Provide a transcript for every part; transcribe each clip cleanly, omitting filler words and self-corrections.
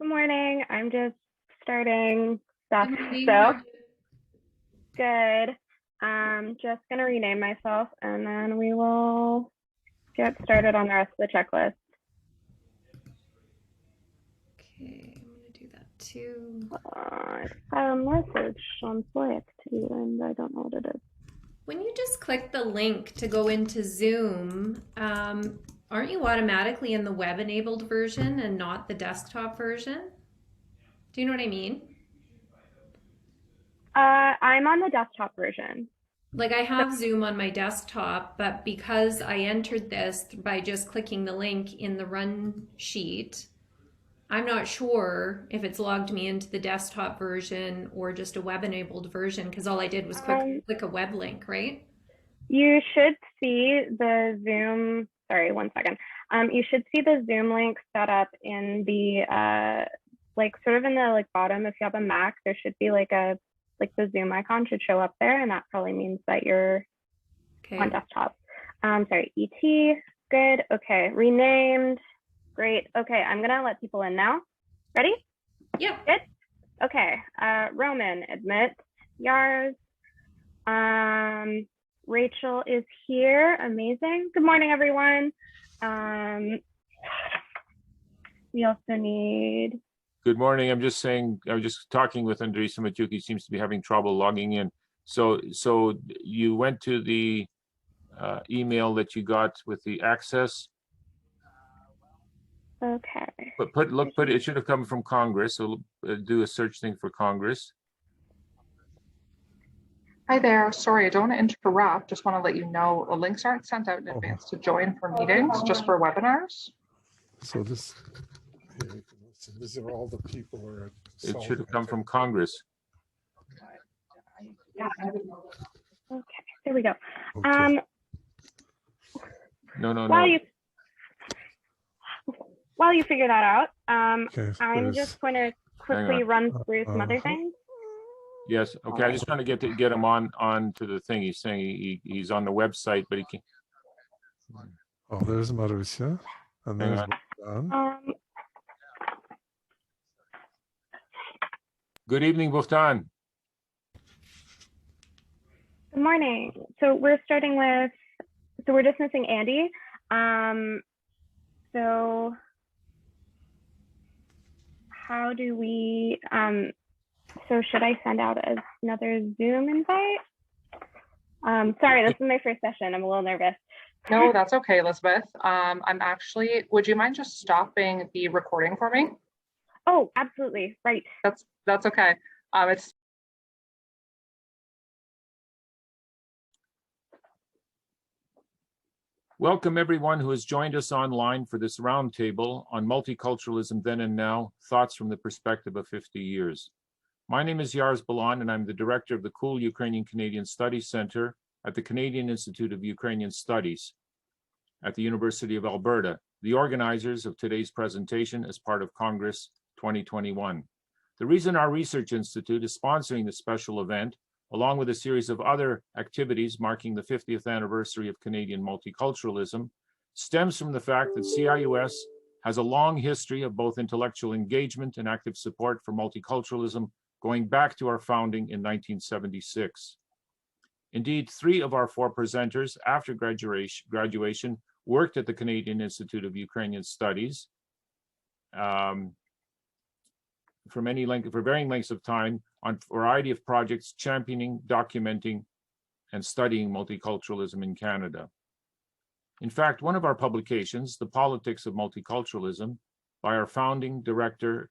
Good morning. I'm just starting stuff. Good So good. I'm just gonna rename myself and then we will get started on the rest of the checklist. Okay, I'm gonna do that too. I got a message on Slack too, and I don't know what it is. When you just click the link to go into Zoom, aren't you automatically in the web-enabled version and not the desktop version? Do you know what I mean? I'm on the desktop version. Like I have Zoom on my desktop, but because I entered this by just clicking the link in the run sheet, I'm not sure if it's logged me into the desktop version or just a web-enabled version because all I did was click a web link, right? You should see the Zoom, sorry, one second. You should see the Zoom link set up in the, like sort of in the like bottom. If you have a Mac, there should be like the Zoom icon should show up there, and that probably means that you're on desktop. Sorry, ET, good, okay, renamed, great. Okay, I'm gonna let people in now. Ready? Yeah. Good. Okay, Roman, admit, Yars. Rachel is here, amazing. Good morning, everyone. We also need. Good morning. I'm just saying, I was just talking with Andy Semotiuk. He seems to be having trouble logging in. So you went to the email that you got with the access. Okay. But it should have come from Congress. So do a search thing for Congress. Hi there. Sorry, I don't want to interrupt. Just want to let you know the links aren't sent out in advance to join for meetings, just for webinars. So these are all the people who are. It should have come from Congress. Okay, there we go. Okay. No. While you figure that out, Okay, I'm just going to quickly run through some other things. Yes. Okay. I'm just trying to get him on to the thing. He's saying he's on the website, but he can't. Oh, there's Marusia, and there's Bohdan. Good evening, Bohdan. Good morning. So we're starting with. So we're just missing Andy. So how do we? So should I send out another Zoom invite? Sorry, this is my first session. I'm a little nervous. No, that's okay, Elizabeth. Would you mind just stopping the recording for me? Oh, absolutely. Right. That's okay. Welcome everyone who has joined us online for this roundtable on multiculturalism then and now, thoughts from the perspective of 50 years. My name is Balan, and I'm the director of the Kule Ukrainian Canadian Studies Center at the Canadian Institute of Ukrainian Studies at the University of Alberta, the organizers of today's presentation as part of Congress 2021. The reason our research institute is sponsoring this special event, along with a series of other activities marking the 50th anniversary of Canadian multiculturalism, stems from the fact that CIUS has a long history of both intellectual engagement and active support for multiculturalism going back to our founding in 1976. Indeed, 3 of our 4 presenters after graduation worked at the Canadian Institute of Ukrainian Studies for varying lengths of time on a variety of projects championing, documenting, and studying multiculturalism in Canada. In fact, one of our publications, The Politics of Multiculturalism, by our founding director,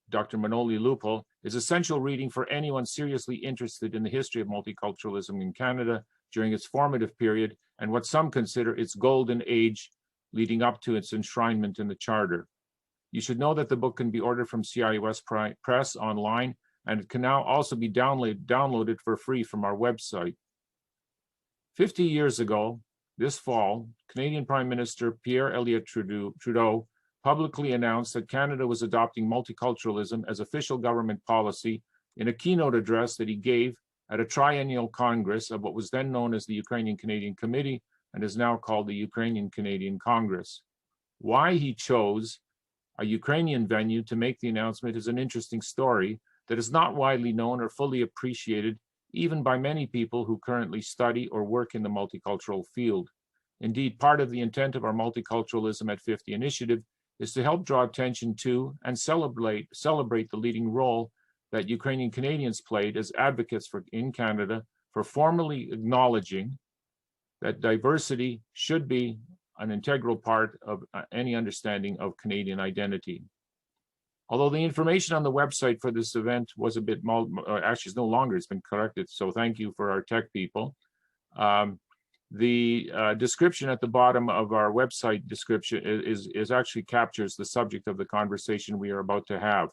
Dr. Manoli Lupo, is essential reading for anyone seriously interested in the history of multiculturalism in Canada during its formative period and what some consider its golden age leading up to its enshrinement in the Charter. You should know that the book can be ordered from CIUS Press online, and it can now also be downloaded for free from our website. 50 years ago, this fall, Canadian Prime Minister Pierre Trudeau publicly announced that Canada was adopting multiculturalism as official government policy in a keynote address that he gave at a triennial Congress of what was then known as the Ukrainian Canadian Committee and is now called the Ukrainian Canadian Congress. Why he chose a Ukrainian venue to make the announcement is an interesting story that is not widely known or fully appreciated even by many people who currently study or work in the multicultural field. Indeed, part of the intent of our Multiculturalism at 50 initiative is to help draw attention to and celebrate the leading role that Ukrainian Canadians played as advocates in Canada for formally acknowledging that diversity should be an integral part of any understanding of Canadian identity. Although the information on the website for this event was a bit, actually it's no longer, it's been corrected, so thank you for our tech people. The description at the bottom of our website description is actually captures the subject of the conversation we are about to have.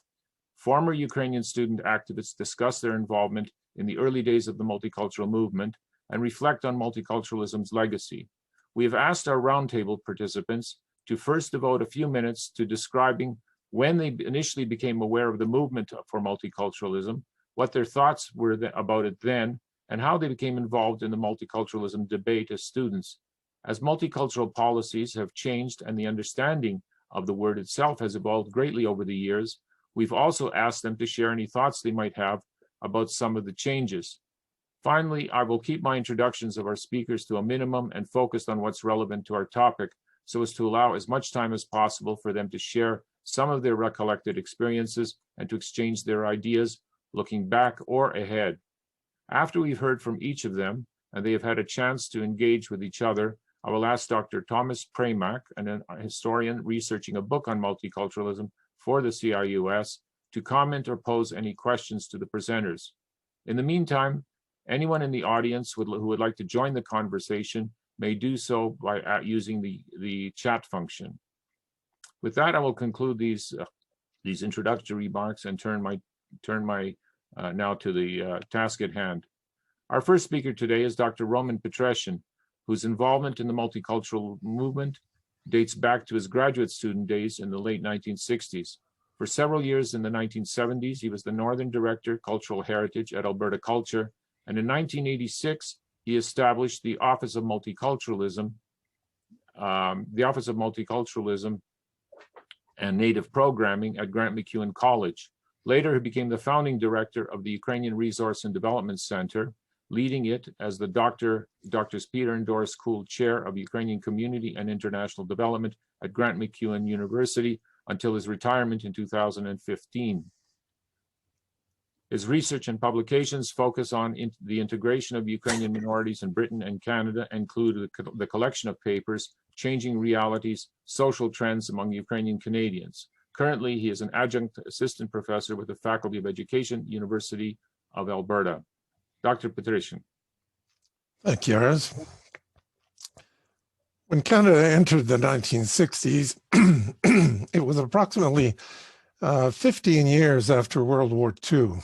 Former Ukrainian student activists discuss their involvement in the early days of the multicultural movement and reflect on multiculturalism's legacy. We have asked our roundtable participants to first devote a few minutes to describing when they initially became aware of the movement for multiculturalism, what their thoughts were about it then, and how they became involved in the multiculturalism debate as students. As multicultural policies have changed and the understanding of the word itself has evolved greatly over the years, we've also asked them to share any thoughts they might have about some of the changes. Finally, I will keep my introductions of our speakers to a minimum and focus on what's relevant to our topic so as to allow as much time as possible for them to share some of their recollected experiences and to exchange their ideas, looking back or ahead. After we've heard from each of them, and they have had a chance to engage with each other, I will ask Dr. Thomas Praimack, a historian researching a book on multiculturalism for the CIUS, to comment or pose any questions to the presenters. In the meantime, anyone in the audience who would like to join the conversation may do so by using the chat function. With that, I will conclude these introductory remarks and turn my now to the task at hand. Our first speaker today is Dr. Roman Petryshyn, whose involvement in the multicultural movement dates back to his graduate student days in the late 1960s. For several years in the 1970s, he was the Northern Director, Cultural Heritage at Alberta Culture, and in 1986, he established the Office of Multiculturalism, and Native Programming at Grant MacEwan College. Later, he became the founding director of the Ukrainian Resource and Development Center, leading it as the Drs. Peter and Doris Kule Chair of Ukrainian Community and International Development at Grant MacEwan University until his retirement in 2015. His research and publications focus on the integration of Ukrainian minorities in Britain and Canada, include the collection of papers, Changing Realities, Social Trends Among Ukrainian Canadians. Currently, he is an adjunct assistant professor with the Faculty of Education, University of Alberta. Dr. Petryshyn. Thank you, Ars. When Canada entered the 1960s, it was approximately 15 years after World War II,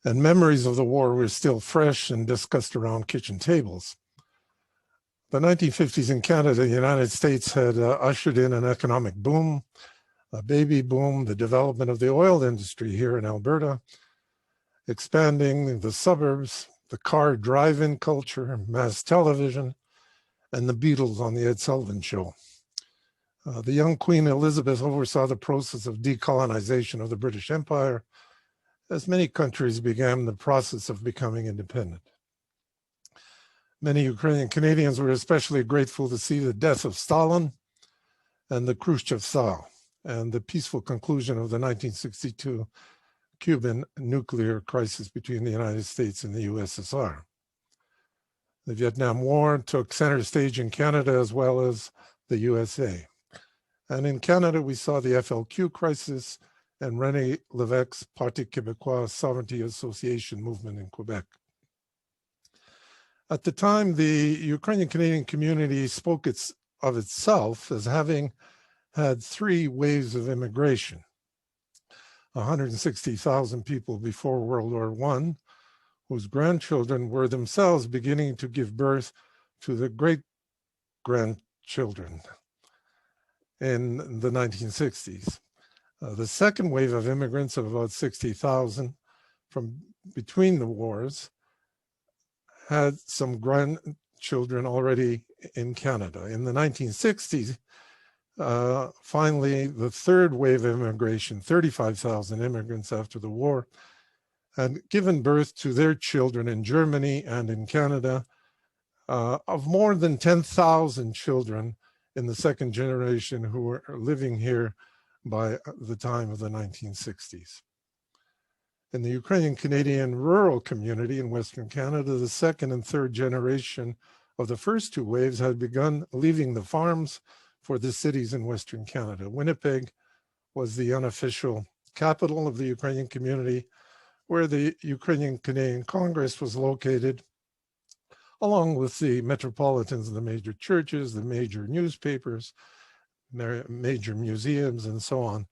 and memories of the war were still fresh and discussed around kitchen tables. The 1950s in Canada, the United States had ushered in an economic boom, a baby boom, the development of the oil industry here in Alberta, expanding the suburbs, the car drive-in culture, mass television, and the Beatles on the Ed Sullivan Show. The young Queen Elizabeth oversaw the process of decolonization of the British Empire as many countries began the process of becoming independent. Many Ukrainian Canadians were especially grateful to see the death of Stalin and the Khrushchev thaw and the peaceful conclusion of the 1962 Cuban nuclear crisis between the United States and the USSR. The Vietnam War took center stage in Canada as well as the USA. And in Canada, we saw the FLQ crisis and René Lévesque's Parti Québécois Sovereignty Association movement in Quebec. At the time, the Ukrainian Canadian community spoke of itself as having had three waves of immigration. 160,000 people before World War I, whose grandchildren were themselves beginning to give birth to the great-grandchildren in the 1960s. The second wave of immigrants of about 60,000 from between the wars had some grandchildren already in Canada. In the 1960s, Finally, the third wave of immigration, 35,000 immigrants after the war, had given birth to their children in Germany and in Canada, of more than 10,000 children in the second generation who were living here by the time of the 1960s. In the Ukrainian Canadian rural community in Western Canada, the second and third generation of the first two waves had begun leaving the farms for the cities in Western Canada. Winnipeg was the unofficial capital of the Ukrainian community, where the Ukrainian Canadian Congress was located, along with the metropolitans of the major churches, the major newspapers, major museums, and so on.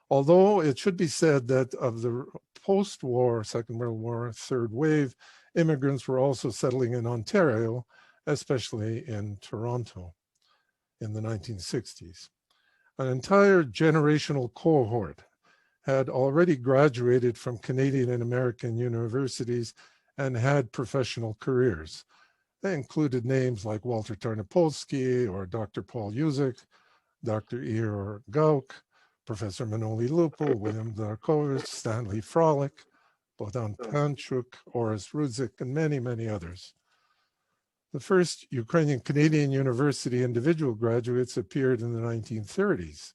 Although it should be said that of the post-war, Second World War, third wave, immigrants were also settling in Ontario, especially in Toronto in the 1960s. An entire generational cohort had already graduated from Canadian and American universities and had professional careers. They included names like Walter Tarnopolsky or Dr. Paul Uzek, Dr. Ihor Gauk, Professor Manoli Lupo, William Darkovich, Stanley Frolick, Bohdan Krawchenko, Oris Rudzik, and many, many others. The first Ukrainian Canadian University individual graduates appeared in the 1930s.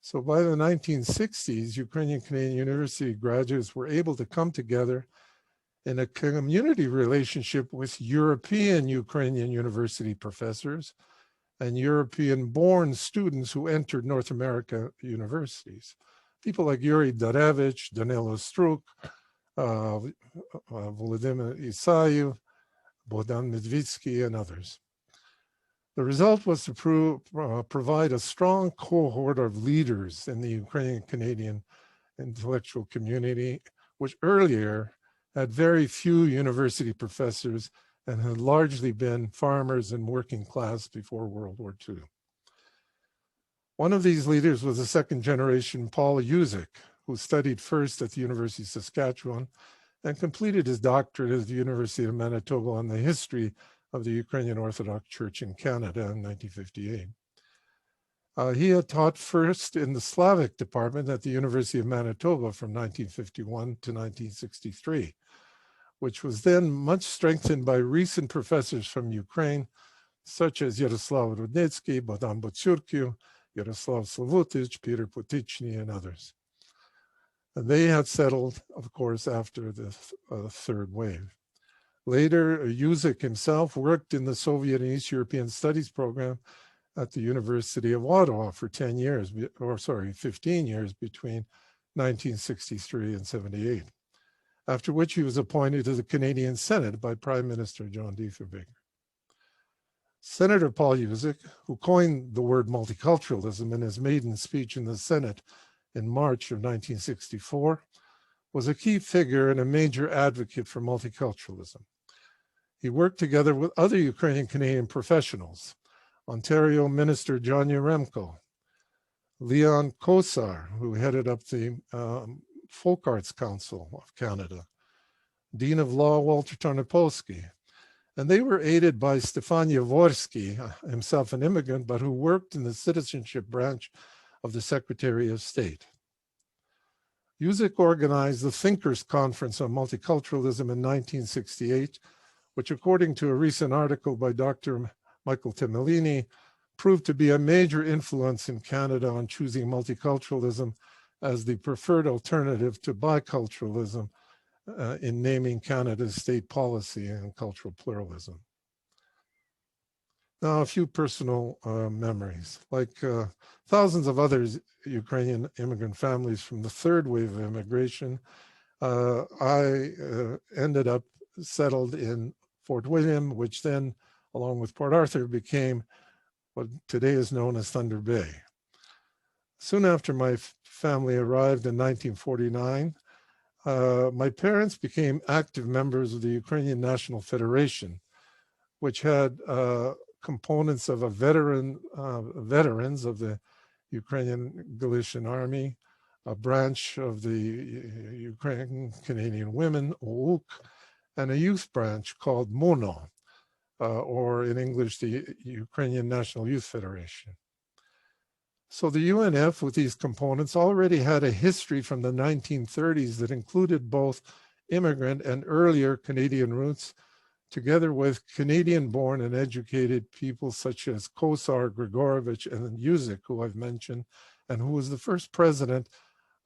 So by the 1960s, Ukrainian Canadian University graduates were able to come together in a community relationship with European Ukrainian university professors and European-born students who entered North America universities. People like Yuri Darevich, Danilo Struk, Volodymyr Isayev, Bohdan Medvitsky, and others. The result was to provide a strong cohort of leaders in the Ukrainian Canadian intellectual community, which earlier had very few university professors and had largely been farmers and working class before World War II. One of these leaders was the second generation Paul Uzek, who studied first at the University of Saskatchewan and completed his doctorate at the University of Manitoba on the history of the Ukrainian Orthodox Church in Canada in 1958. He had taught first in the Slavic department at the University of Manitoba from 1951 to 1963, which was then much strengthened by recent professors from Ukraine, such as Yaroslav Rudnitsky, Bohdan Butsurkiw, Yaroslav Slavutich, Peter Potichny, and others. And they had settled, of course, after the third wave. Later, Uzek himself worked in the Soviet and East European Studies program at the University of Ottawa for 15 years between 1963 and 78. After which he was appointed to the Canadian Senate by Prime Minister John Diefenbaker. Senator Paul Uzek, who coined the word multiculturalism in his maiden speech in the Senate in March of 1964, was a key figure and a major advocate for multiculturalism. He worked together with other Ukrainian Canadian professionals, Ontario Minister John Yoremko, Leon Kosar, who headed up the Folk Arts Council of Canada, Dean of Law Walter Tarnopolsky, and they were aided by Stefan Yaworsky, himself an immigrant, but who worked in the citizenship branch of the Secretary of State. Uzek organized the Thinkers Conference on Multiculturalism in 1968, which, according to a recent article by Dr. Michael Temelini, proved to be a major influence in Canada on choosing multiculturalism as the preferred alternative to biculturalism in naming Canada's state policy and cultural pluralism. Now, a few personal memories. Like thousands of other Ukrainian immigrant families from the third wave of immigration, I ended up settled in Fort William, which then, along with Port Arthur, became what today is known as Thunder Bay. Soon after my family arrived in 1949, my parents became active members of the Ukrainian National Federation, which had components of veterans of the Ukrainian Galician Army, a branch of the Ukrainian Canadian Women, OUK, and a youth branch called MONO, or in English, the Ukrainian National Youth Federation. So the UNF with these components already had a history from the 1930s that included both immigrant and earlier Canadian roots, together with Canadian-born and educated people such as Kosar, Grigorovich, and Uzek, who I've mentioned, and who was the first president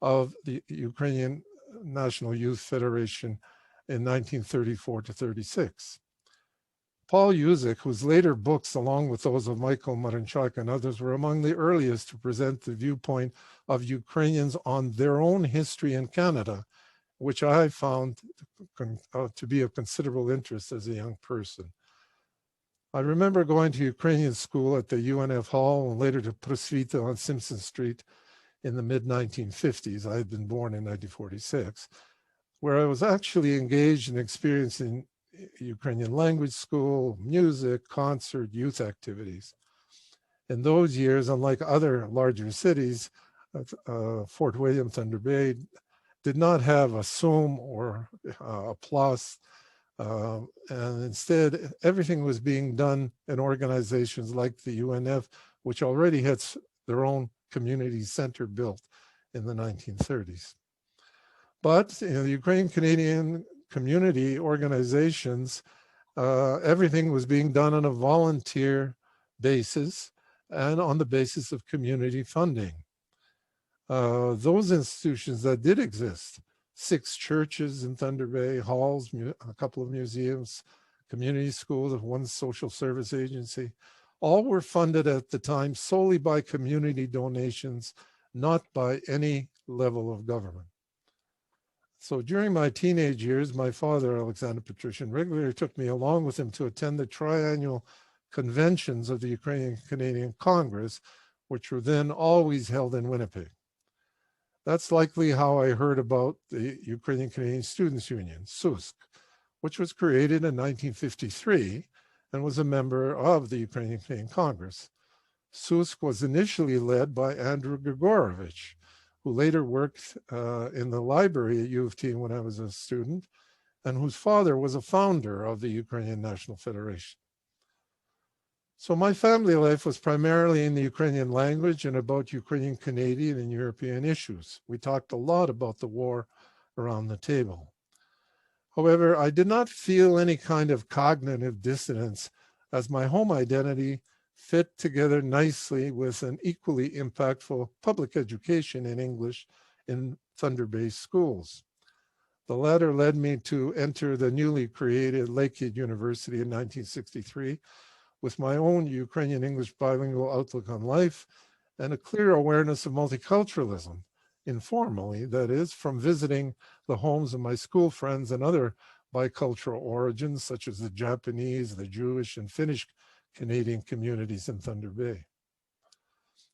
of the Ukrainian National Youth Federation in 1934 to 36. Paul Uzek, whose later books, along with those of Michael Marinchak and others, were among the earliest to present the viewpoint of Ukrainians on their own history in Canada, which I found to be of considerable interest as a young person. I remember going to Ukrainian school at the UNF Hall and later to Prosvita on Simpson Street in the mid-1950s. I had been born in 1946, where I was actually engaged in experiencing Ukrainian language school, music, concert, youth activities. In those years, unlike other larger cities, Fort William, Thunder Bay did not have a SOOM or a PLOS, and instead everything was being done in organizations like the UNF, which already had their own community center built in the 1930s. But in the Ukrainian Canadian community organizations, everything was being done on a volunteer basis and on the basis of community funding. Those institutions that did exist, 6 churches in Thunder Bay, halls, a couple of museums, community schools, 1 social service agency, all were funded at the time solely by community donations, not by any level of government. So during my teenage years, my father, Alexander Petryshyn, regularly took me along with him to attend the triannual conventions of the Ukrainian Canadian Congress, which were then always held in Winnipeg. That's likely how I heard about the Ukrainian Canadian Students' Union, SOOS, which was created in 1953 and was a member of the Ukrainian Canadian Congress. SOOS was initially led by Andrew Grigorovich, who later worked in the library at U of T when I was a student, and whose father was a founder of the Ukrainian National Federation. So my family life was primarily in the Ukrainian language and about Ukrainian Canadian and European issues. We talked a lot about the war around the table. However, I did not feel any kind of cognitive dissonance, as my home identity fit together nicely with an equally impactful public education in English in Thunder Bay schools. The latter led me to enter the newly created Lakehead University in 1963 with my own Ukrainian English bilingual outlook on life and a clear awareness of multiculturalism, informally, that is, from visiting the homes of my school friends and other bicultural origins, such as the Japanese, the Jewish, and Finnish Canadian communities in Thunder Bay.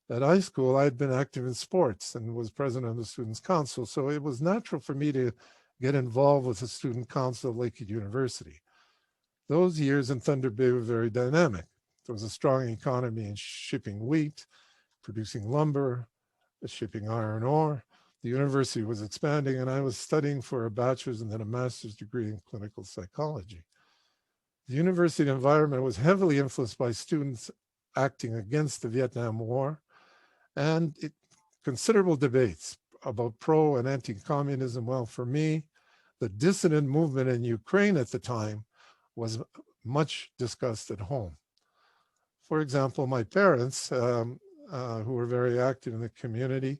At high school, I had been active in sports and was president of the Students' Council, so it was natural for me to get involved with the Student Council of Lakehead University. Those years in Thunder Bay were very dynamic. There was a strong economy in shipping wheat, producing lumber, shipping iron ore. The university was expanding, and I was studying for a bachelor's and then a master's degree in clinical psychology. The university environment was heavily influenced by students acting against the Vietnam War and considerable debates about pro and anti-communism. Well, for me, the dissident movement in Ukraine at the time was much discussed at home. For example, my parents, who were very active in the community,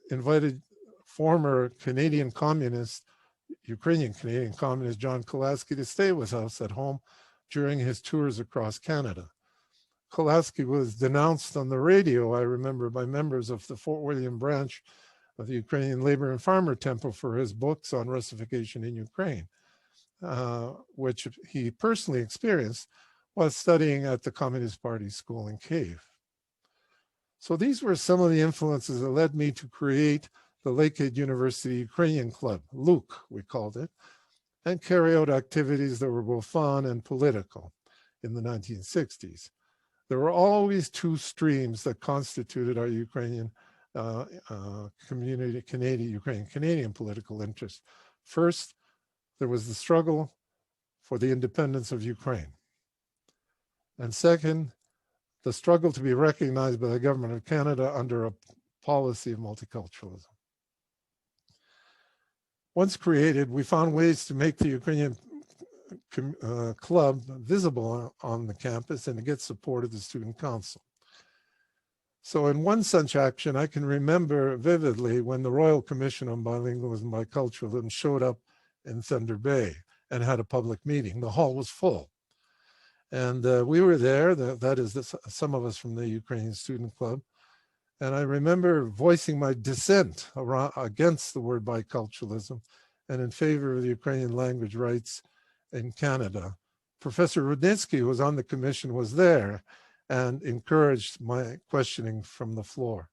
invited former Canadian communist, Ukrainian Canadian communist John Kulaski to stay with us at home during his tours across Canada. Kulaski was denounced on the radio, I remember, by members of the Fort William branch of the Ukrainian Labor and Farmer Temple for his books on Russification in Ukraine, which he personally experienced while studying at the Communist Party school in Kyiv. So these were some of the influences that led me to create the Lakehead University Ukrainian Club, LUK, we called it, and carry out activities that were both fun and political in the 1960s. There were always 2 streams that constituted our Ukrainian community, Ukrainian Canadian political interest. First, there was the struggle for the independence of Ukraine. And second, the struggle to be recognized by the government of Canada under a policy of multiculturalism. Once created, we found ways to make the Ukrainian club visible on the campus and to get support of the student council. So in one such action, I can remember vividly when the Royal Commission on Bilingualism and Biculturalism showed up in Thunder Bay and had a public meeting. The hall was full. And we were there, that is some of us from the Ukrainian Student Club. And I remember voicing my dissent against the word biculturalism and in favor of the Ukrainian language rights in Canada. Professor Rudnitsky, who was on the commission, was there and encouraged my questioning from the floor.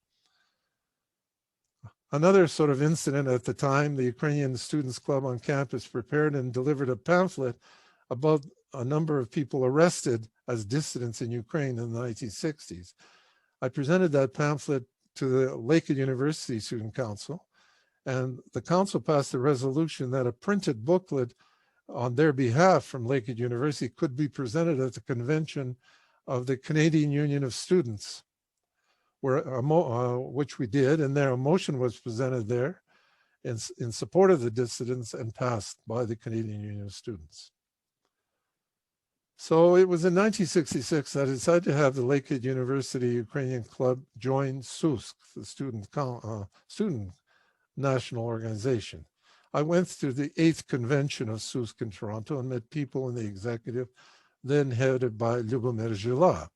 Another sort of incident at the time, the Ukrainian Students Club on campus prepared and delivered a pamphlet about a number of people arrested as dissidents in Ukraine in the 1960s. I presented that pamphlet to the Lakehead University Student Council, and the council passed a resolution that a printed booklet on their behalf from Lakehead University could be presented at the convention of the Canadian Union of Students, where which we did, and their motion was presented there in support of the dissidents and passed by the Canadian Union of Students. So it was in 1966 that I decided to have the Lakehead University Ukrainian Club join SOOS, the student national organization. I went through the 8th convention of SOOS in Toronto and met people in the executive, then headed by Lyubomir Zhila.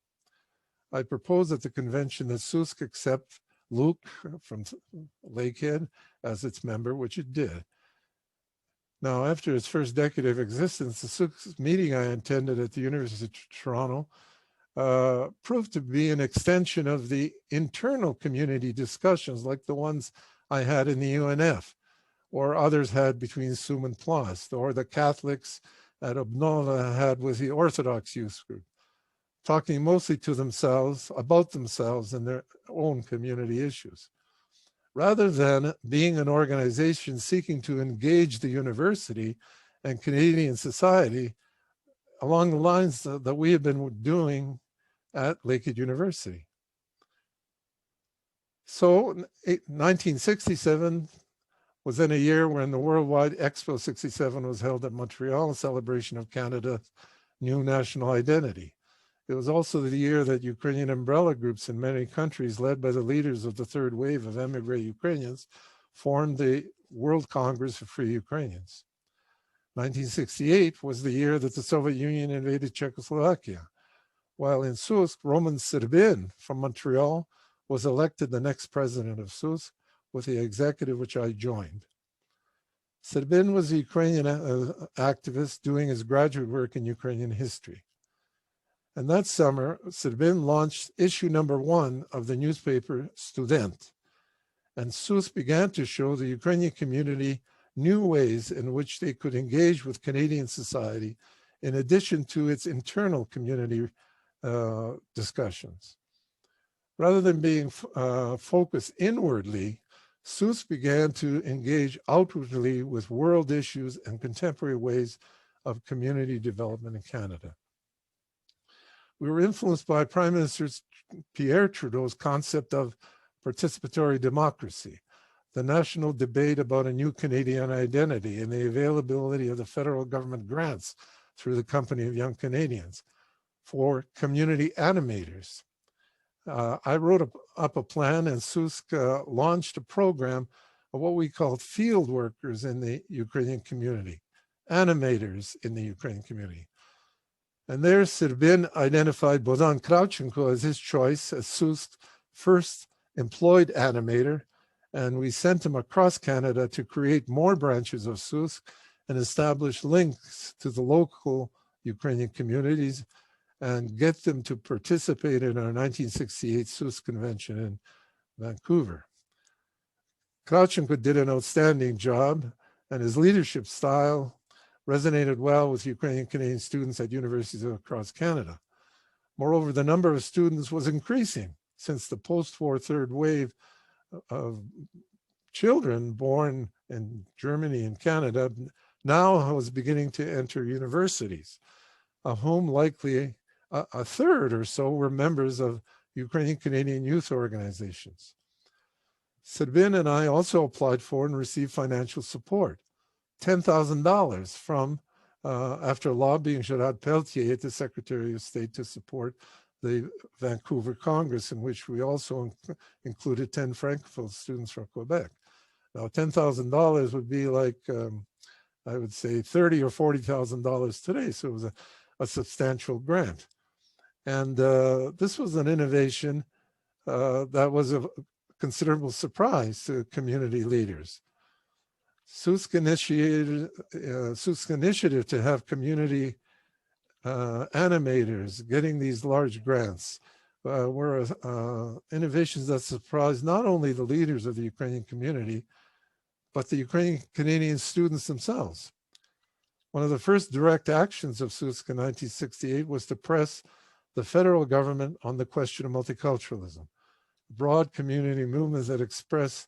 I proposed at the convention that SOOS accept Luke from Lakehead as its member, which it did. Now, after its first decade of existence, the SOOS meeting I attended at the University of Toronto proved to be an extension of the internal community discussions like the ones I had in the UNF, or others had between SUM and PLOST, or the Catholics at Obnova had with the Orthodox youth group, talking mostly to themselves, about themselves and their own community issues. Rather than being an organization seeking to engage the university and Canadian society along the lines that we have been doing at Lakehead University. So 1967 was then a year when the worldwide Expo 67 was held at Montreal in celebration of Canada's new national identity. It was also the year that Ukrainian umbrella groups in many countries, led by the leaders of the third wave of emigre Ukrainians, formed the World Congress for Free Ukrainians. 1968 was the year that the Soviet Union invaded Czechoslovakia, while in SOOS, Roman Sirbin from Montreal was elected the next president of SOOS with the executive which I joined. Sirbin was a Ukrainian activist doing his graduate work in Ukrainian history. And that summer, Sirbin launched issue #1 of the newspaper Student. And SOOS began to show the Ukrainian community new ways in which they could engage with Canadian society in addition to its internal community discussions. Rather than being focused inwardly, SOOS began to engage outwardly with world issues and contemporary ways of community development in Canada. We were influenced by Prime Minister Pierre Trudeau's concept of participatory democracy, the national debate about a new Canadian identity and the availability of the federal government grants through the Company of Young Canadians for community animators. I wrote up a plan, and SOOS launched a program of what we called field workers in the Ukrainian community, animators in the Ukrainian community. And there, Sirbin identified Bohdan Krawchenko as his choice as SOOS' first employed animator, and we sent him across Canada to create more branches of SOOS and establish links to the local Ukrainian communities and get them to participate in our 1968 SOOS convention in Vancouver. Krawchenko did an outstanding job, and his leadership style resonated well with Ukrainian Canadian students at universities across Canada. Moreover, the number of students was increasing since the post-war third wave of children born in Germany and Canada now was beginning to enter universities, of whom likely A third or so were members of Ukrainian Canadian youth organizations. Sabin and I also applied for and received financial support, $10,000 from, after lobbying Gerard Pelletier, the Secretary of State, to support the Vancouver Congress, in which we also included 10 Francophone students from Quebec. Now, $10,000 would be like, I would say, $30,000 or $40,000 today, so it was a substantial grant. And this was an innovation that was a considerable surprise to community leaders. SOOS initiated SOOS initiative to have community animators getting these large grants were innovations that surprised not only the leaders of the Ukrainian community, but the Ukrainian Canadian students themselves. One of the first direct actions of SOOS in 1968 was to press the federal government on the question of multiculturalism, a broad community movement that expressed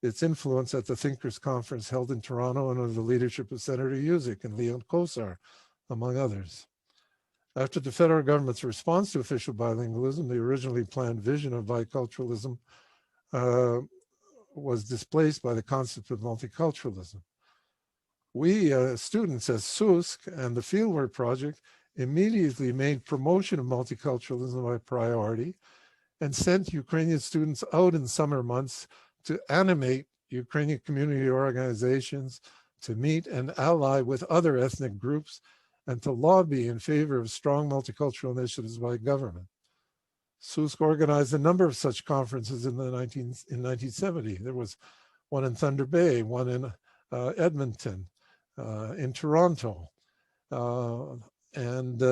its influence at the Thinkers Conference held in Toronto under the leadership of Senator Uzek and Leon Kosar, among others. After the federal government's response to official bilingualism, the originally planned vision of biculturalism was displaced by the concept of multiculturalism. We students at SOOS and the Fieldwork Project immediately made promotion of multiculturalism a priority and sent Ukrainian students out in summer months to animate Ukrainian community organizations, to meet and ally with other ethnic groups, and to lobby in favor of strong multicultural initiatives by government. SOOS organized a number of such conferences in 1970. There was one in Thunder Bay, one in Edmonton, in Toronto, and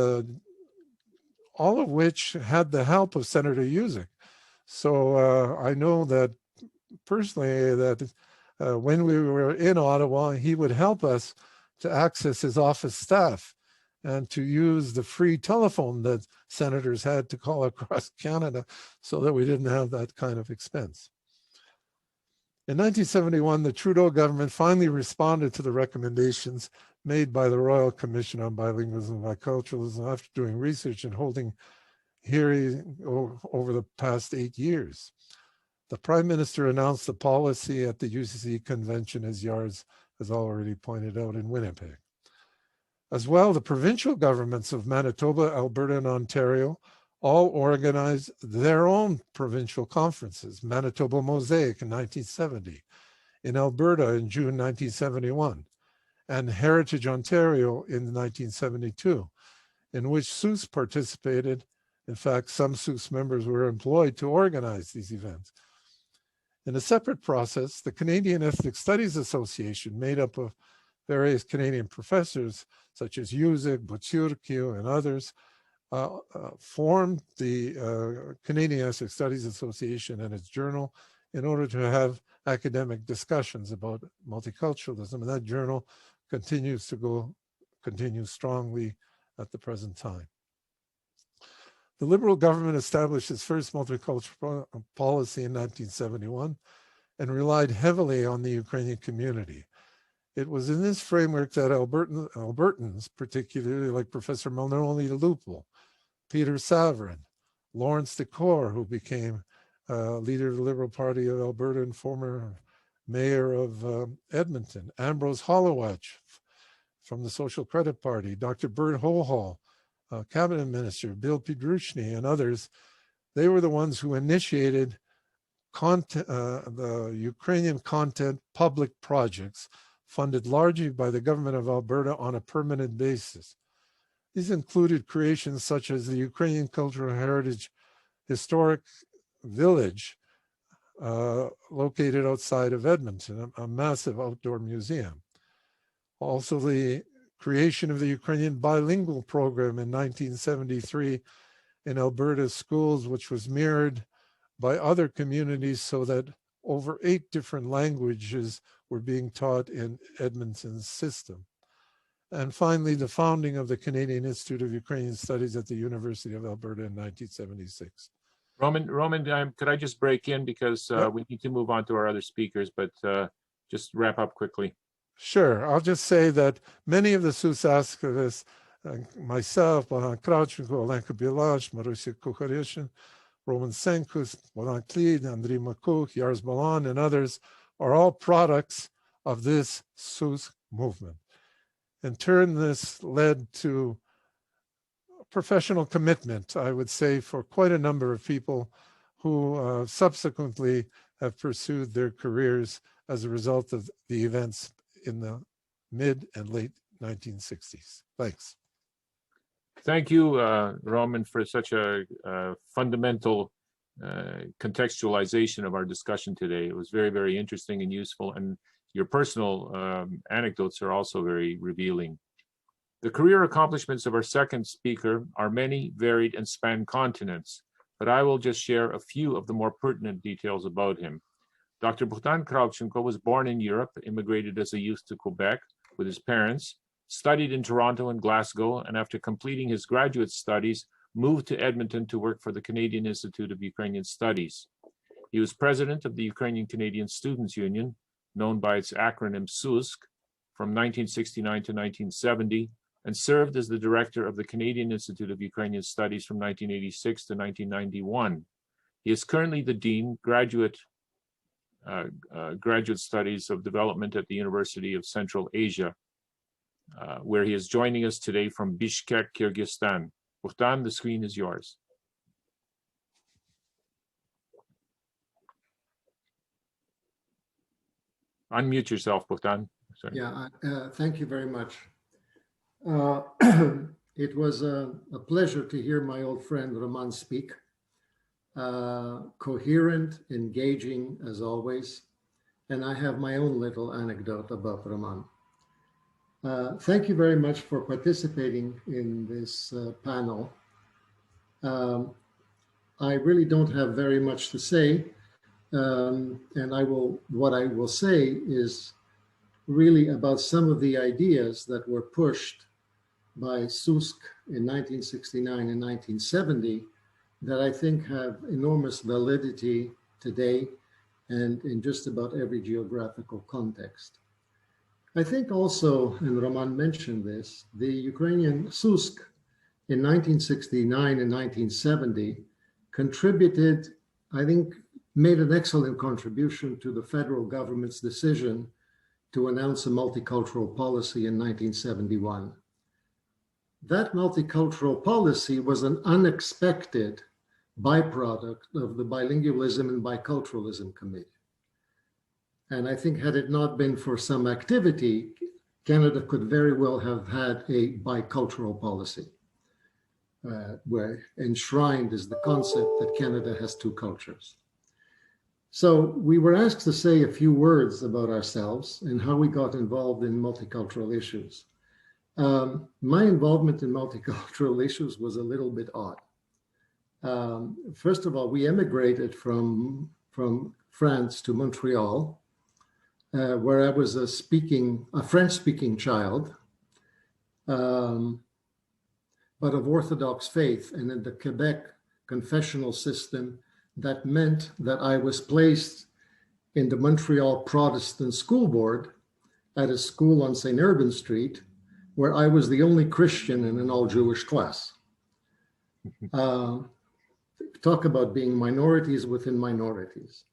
all of which had the help of Senator Uzek. So I know that personally that when we were in Ottawa, he would help us to access his office staff and to use the free telephone that senators had to call across Canada so that we didn't have that kind of expense. In 1971, the Trudeau government finally responded to the recommendations made by the Royal Commission on Bilingualism and Biculturalism after doing research and holding hearings over the past 8 years. The Prime Minister announced the policy at the UCC convention, as Yars has already pointed out, in Winnipeg. As well, the provincial governments of Manitoba, Alberta, and Ontario all organized their own provincial conferences. Manitoba Mosaic in 1970, in Alberta in June 1971, and Heritage Ontario in 1972, in which SOOS participated. In fact, some SOOS members were employed to organize these events. In a separate process, the Canadian Ethnic Studies Association, made up of various Canadian professors such as Uzek, Buturkiu, and others, formed the Canadian Ethnic Studies Association and its journal in order to have academic discussions about multiculturalism. And that journal continues strongly at the present time. The Liberal government established its first multicultural policy in 1971 and relied heavily on the Ukrainian community. It was in this framework that Albertans, particularly like Professor Maloney Lupul, Peter Saverin, Lawrence Decor, who became leader of the Liberal Party of Alberta and former mayor of Edmonton, Ambrose Hollowach from the Social Credit Party, Dr. Bert Hohol, cabinet minister, Bill Petryshyn, and others, they were the ones who initiated the Ukrainian content public projects funded largely by the government of Alberta on a permanent basis. These included creations such as the Ukrainian Cultural Heritage Historic Village located outside of Edmonton, a massive outdoor museum. Also the creation of the Ukrainian bilingual program in 1973 in Alberta schools, which was mirrored by other communities so that over 8 different languages were being taught in Edmonton's system. And finally, the founding of the Canadian Institute of Ukrainian Studies at the University of Alberta in 1976. Roman, could I just break in because we need to move on to our other speakers, but just wrap up quickly. Sure. I'll just say that many of the SOOS activists myself, Bohdan Krawchenko, Alenka Bilash, Marusia Petryshyn, Roman Senkus, Bohdan Klid, Andriy Makuk, Yars Balan, and others are all products of this SOOS movement. In turn, this led to professional commitment, I would say, for quite a number of people who subsequently have pursued their careers as a result of the events in the mid and late 1960s. Thanks. Thank you, Roman, for such a fundamental contextualization of our discussion today. It was very, very interesting and useful, and your personal anecdotes are also very revealing. The career accomplishments of our second speaker are many, varied, and span continents, but I will just share a few of the more pertinent details about him. Dr. Bohdan Krawchenko was born in Europe, immigrated as a youth to Quebec with his parents, studied in Toronto and Glasgow, and after completing his graduate studies, moved to Edmonton to work for the Canadian Institute of Ukrainian Studies. He was president of the Ukrainian Canadian Students' Union, known by its acronym SOOS, from 1969 to 1970, and served as the director of the Canadian Institute of Ukrainian Studies from 1986 to 1991. He is currently the Dean, Graduate Studies of Development at the University of Central Asia, where he is joining us today from Bishkek, Kyrgyzstan. Bohdan, the screen is yours. Unmute yourself, Bohdan. Sorry. Yeah, thank you very much. It was a pleasure to hear my old friend Roman speak. Coherent, engaging as always. And I have my own little anecdote about Roman. Thank you very much for participating in this panel. I really don't have very much to say. And what I will say is really about some of the ideas that were pushed by SOOS in 1969 and 1970 that I think have enormous validity today and in just about every geographical context. I think also, and Roman mentioned this, the Ukrainian SOOS in 1969 and 1970 contributed, I think, made an excellent contribution to the federal government's decision to announce a multicultural policy in 1971. That multicultural policy was an unexpected byproduct of the Bilingualism and Biculturalism Committee. And I think had it not been for some activity, Canada could very well have had a bicultural policy, where enshrined is the concept that Canada has two cultures. So we were asked to say a few words about ourselves and how we got involved in multicultural issues. My involvement in multicultural issues was a little bit odd. First of all, we emigrated from France to Montreal, where I was a French-speaking child, but of Orthodox faith, and in the Quebec confessional system, that meant that I was placed in the Montreal Protestant School Board at a school on St. Urban Street, where I was the only Christian in an all-Jewish class. Talk about being minorities within minorities.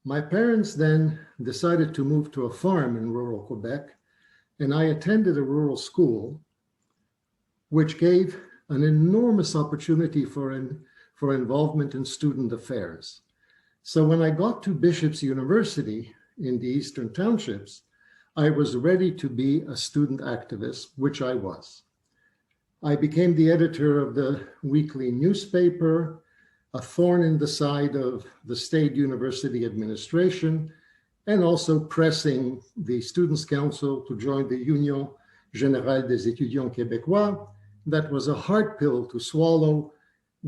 My parents then decided to move to a farm in rural Quebec, and I attended a rural school, which gave an enormous opportunity for involvement in student affairs. So when I got to Bishop's University in the Eastern Townships, I was ready to be a student activist, which I was. I became the editor of the weekly newspaper, a thorn in the side of the state university administration, and also pressing the Students' Council to join the Union Générale des Étudiants Québécois. That was a hard pill to swallow,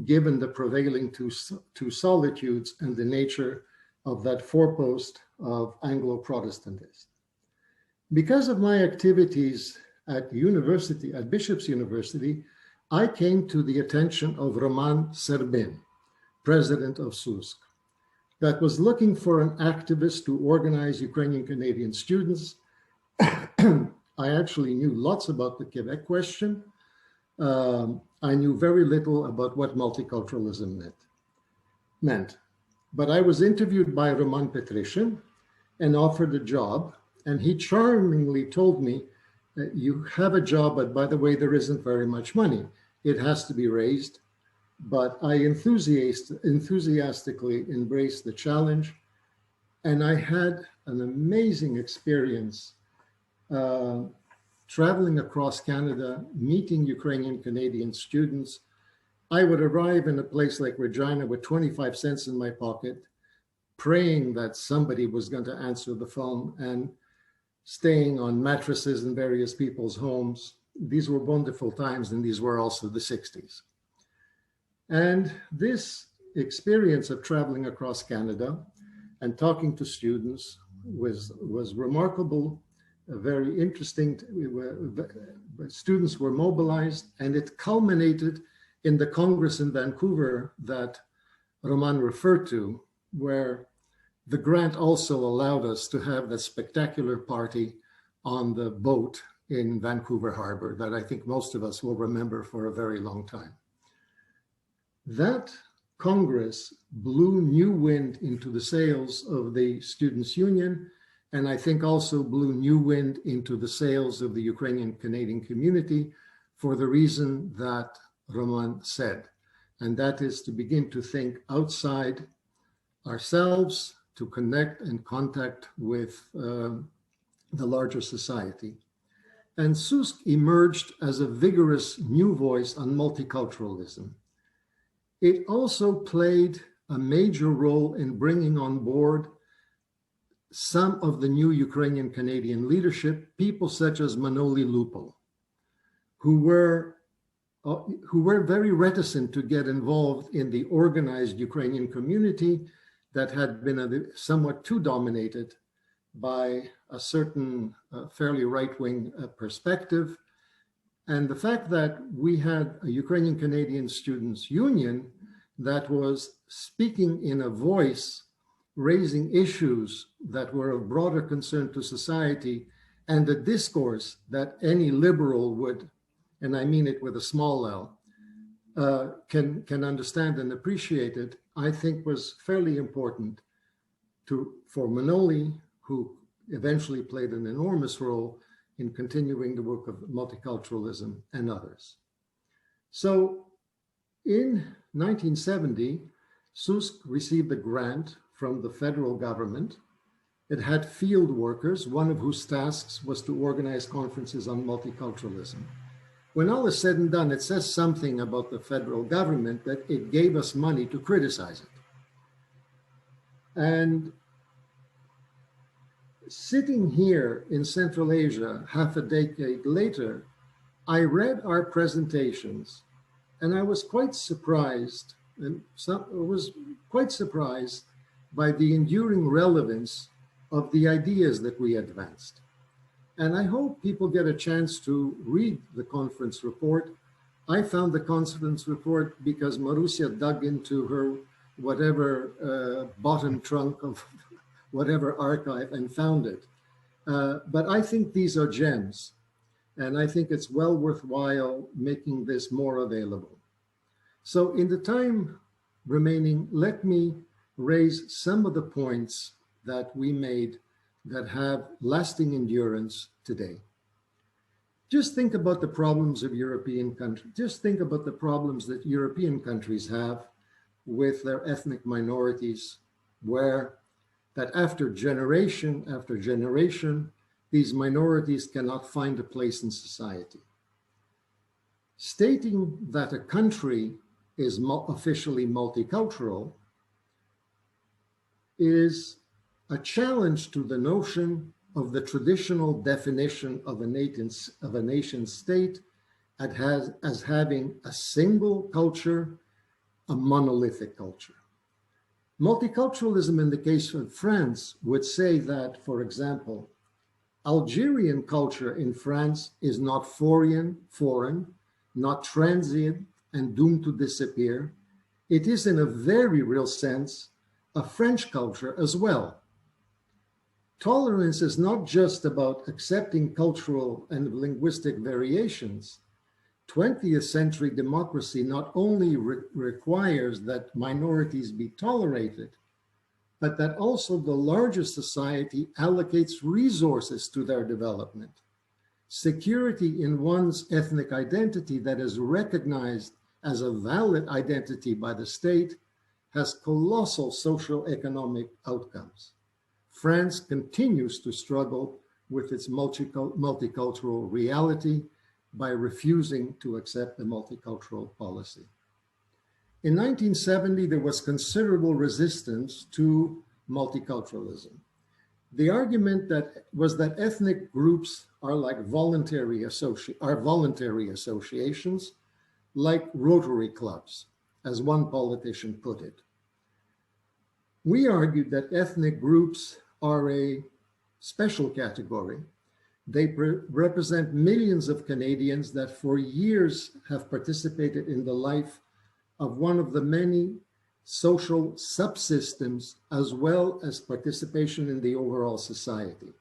given the prevailing two solitudes and the nature of that forepost of Anglo-Protestantism. Because of my activities at Bishop's University, I came to the attention of Roman Serbin, president of SOOS, that was looking for an activist to organize Ukrainian Canadian students. I actually knew lots about the Quebec question, I knew very little about what multiculturalism meant. But I was interviewed by Roman Petryshyn and offered a job. And he charmingly told me, you have a job, but by the way, there isn't very much money. It has to be raised. But I enthusiastically embraced the challenge. And I had an amazing experience traveling across Canada, meeting Ukrainian Canadian students. I would arrive in a place like Regina with 25 cents in my pocket, praying that somebody was going to answer the phone, and staying on mattresses in various people's homes. These were wonderful times, and these were also the 60s. And this experience of traveling across Canada and talking to students was remarkable, very interesting. Students were mobilized, and it culminated in the Congress in Vancouver that Roman referred to, where the grant also allowed us to have that spectacular party on the boat in Vancouver Harbor that I think most of us will remember for a very long time. That Congress blew new wind into the sails of the Students' Union, and I think also blew new wind into the sails of the Ukrainian Canadian community for the reason that Roman said, and that is to begin to think outside ourselves, to connect and contact with the larger society. And SOOS emerged as a vigorous new voice on multiculturalism. It also played a major role in bringing on board some of the new Ukrainian Canadian leadership, people such as Manoli Lupo, who were very reticent to get involved in the organized Ukrainian community that had been somewhat too dominated by a certain fairly right-wing perspective. And the fact that we had a Ukrainian Canadian Students' Union that was speaking in a voice, raising issues that were of broader concern to society, and the discourse that any liberal would, and I mean it with a small L, can understand and appreciate it, I think was fairly important for Manoli, who eventually played an enormous role in continuing the work of multiculturalism and others. So in 1970, SOOS received a grant from the federal government. It had field workers, one of whose tasks was to organize conferences on multiculturalism. When all is said and done, it says something about the federal government that it gave us money to criticize it. And sitting here in Central Asia half a decade later, I read our presentations, and I was quite surprised, by the enduring relevance of the ideas that we advanced. And I hope people get a chance to read the conference report. I found the conference report because Marusia dug into her whatever bottom trunk of whatever archive and found it. But I think these are gems, and I think it's well worthwhile making this more available. So in the time remaining, let me raise some of the points that we made that have lasting endurance today. Just think about the problems of European countries. Just think about the problems that European countries have with their ethnic minorities, where that after generation, these minorities cannot find a place in society. Stating that a country is officially multicultural is a challenge to the notion of the traditional definition of a nation state as having a single culture, a monolithic culture. Multiculturalism in the case of France would say that, for example, Algerian culture in France is not foreign, not transient and doomed to disappear. It is in a very real sense a French culture as well. Tolerance is not just about accepting cultural and linguistic variations. 20th century democracy not only requires that minorities be tolerated, but that also the larger society allocates resources to their development. Security in one's ethnic identity that is recognized as a valid identity by the state has colossal socio-economic outcomes. France continues to struggle with its multicultural reality by refusing to accept the multicultural policy. In 1970, there was considerable resistance to multiculturalism. The argument was that ethnic groups are like voluntary associations, like Rotary clubs, as one politician put it. We argued that ethnic groups are a special category. They represent millions of Canadians that for years have participated in the life of one of the many social subsystems, as well as participation in the overall society.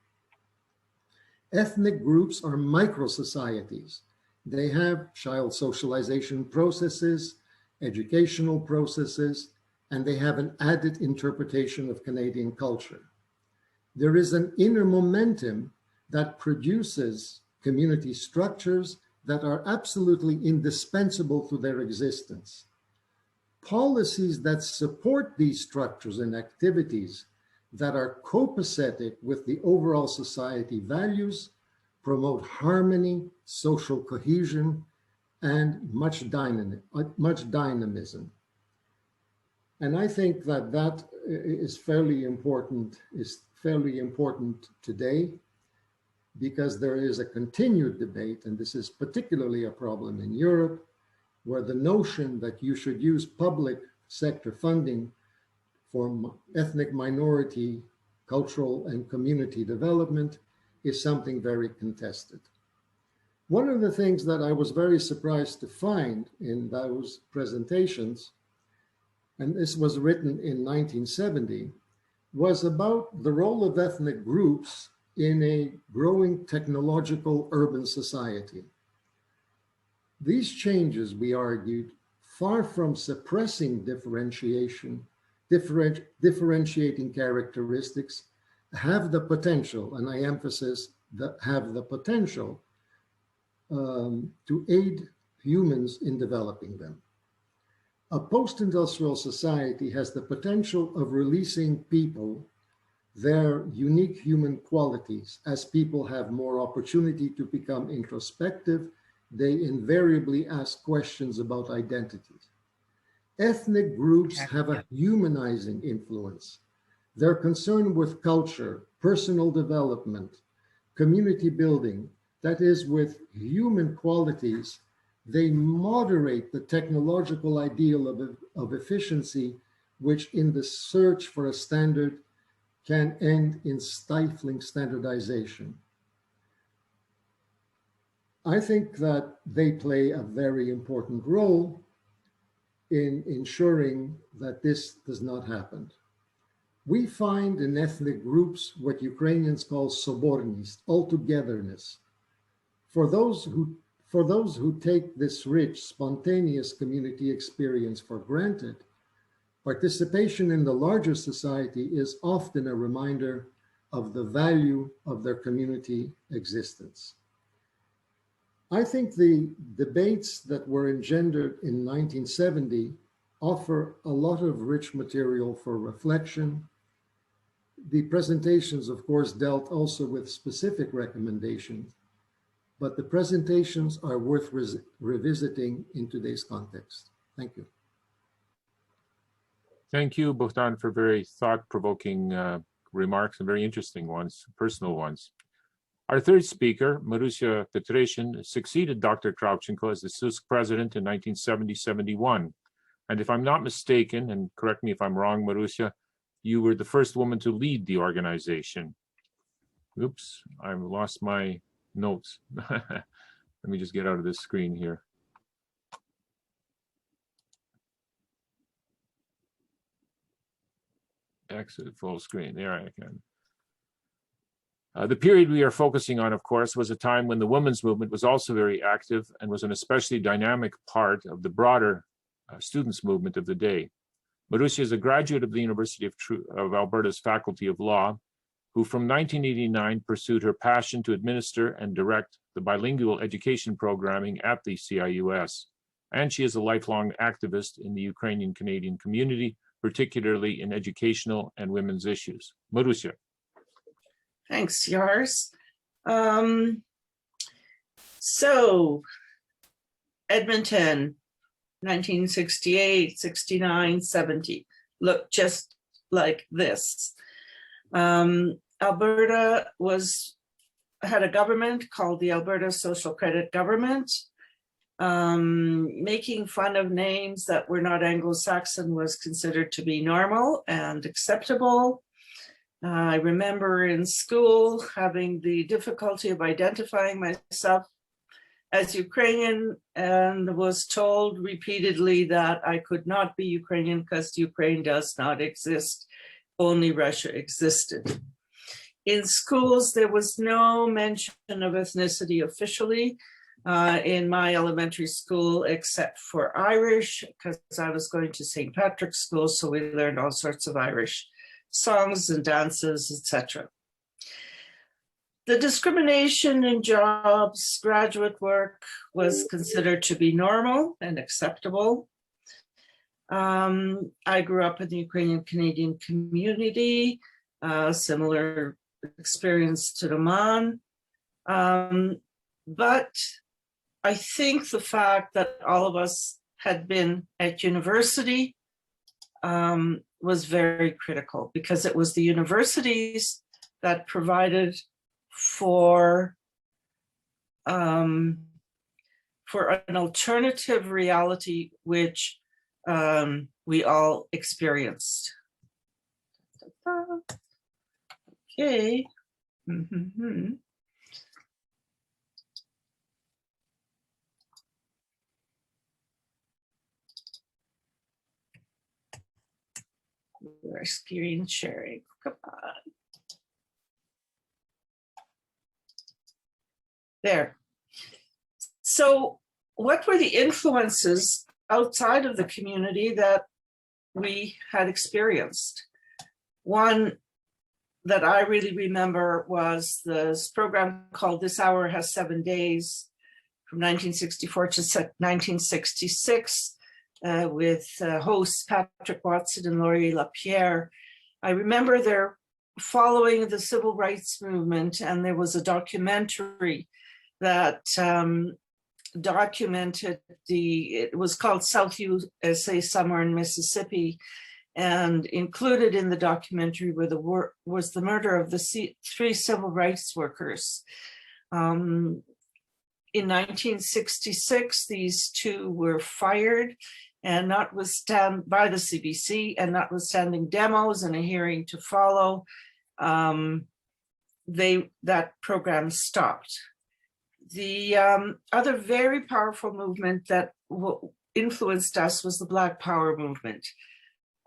Ethnic groups are micro-societies. They have child socialization processes, educational processes, and they have an added interpretation of Canadian culture. There is an inner momentum that produces community structures that are absolutely indispensable to their existence. Policies that support these structures and activities that are copacetic with the overall society values promote harmony, social cohesion, and much dynamism. And I think that that is fairly important today, because there is a continued debate, and this is particularly a problem in Europe, where the notion that you should use public sector funding for ethnic minority, cultural, and community development is something very contested. One of the things that I was very surprised to find in those presentations, and this was written in 1970, was about the role of ethnic groups in a growing technological urban society. These changes, we argued, far from suppressing differentiating characteristics, have the potential, and I emphasize that have the potential to aid humans in developing them. A post-industrial society has the potential of releasing people their unique human qualities. As people have more opportunity to become introspective, they invariably ask questions about identities. Ethnic groups have a humanizing influence. They're concerned with culture, personal development, community building, that is, with human qualities. They moderate the technological ideal of efficiency, which in the search for a standard can end in stifling standardization. I think that they play a very important role in ensuring that this does not happen. We find in ethnic groups what Ukrainians call sobornost, all-togetherness. For those who take this rich, spontaneous community experience for granted, participation in the larger society is often a reminder of the value of their community existence. I think the debates that were engendered in 1970 offer a lot of rich material for reflection. The presentations, of course, dealt also with specific recommendations, but the presentations are worth revisiting in today's context. Thank you. Thank you, Bohdan, for very thought-provoking remarks and very interesting ones, personal ones. Our third speaker, Marusia Petryshyn, succeeded Dr. Krawchenko as the SOOS president in 1970-71. And if I'm not mistaken, and correct me if I'm wrong, Marusia, you were the first woman to lead the organization. Oops, I've lost my notes. Let me just get out of this screen here. Exit full screen. There I can. The period we are focusing on, of course, was a time when the women's movement was also very active and was an especially dynamic part of the broader students' movement of the day. Marusia is a graduate of the University of Alberta's Faculty of Law, who from 1989 pursued her passion to administer and direct the bilingual education programming at the CIUS. And she is a lifelong activist in the Ukrainian Canadian community, particularly in educational and women's issues. Marusia. Thanks, Yars. So, Edmonton, 1968, 69, 70, look just like this. Alberta had a government called the Alberta Social Credit Government. Making fun of names that were not Anglo-Saxon was considered to be normal and acceptable. I remember in school having the difficulty of identifying myself as Ukrainian and was told repeatedly that I could not be Ukrainian because Ukraine does not exist, only Russia existed. In schools, there was no mention of ethnicity officially in my elementary school, except for Irish, because I was going to St. Patrick's School, so we learned all sorts of Irish songs and dances, etc. The discrimination in jobs, graduate work was considered to be normal and acceptable. I grew up in the Ukrainian Canadian community, similar experience to Roman. But I think the fact that all of us had been at university was very critical, because it was the universities that provided for an alternative reality which we all experienced. Okay. Our screen sharing. Come on. There. So what were the influences outside of the community that we had experienced? One that I really remember was this program called This Hour Has 7 Days from 1964 to 1966 with hosts Patrick Watson and Laurie Lapierre. I remember they're following the civil rights movement, and there was a documentary that documented it was called South USA Summer in Mississippi, and included in the documentary was the murder of the 3 civil rights workers. In 1966, these 2 were fired, and notwithstanding by the CBC, and notwithstanding demos and a hearing to follow, that program stopped. The other very powerful movement that influenced us was the Black Power movement.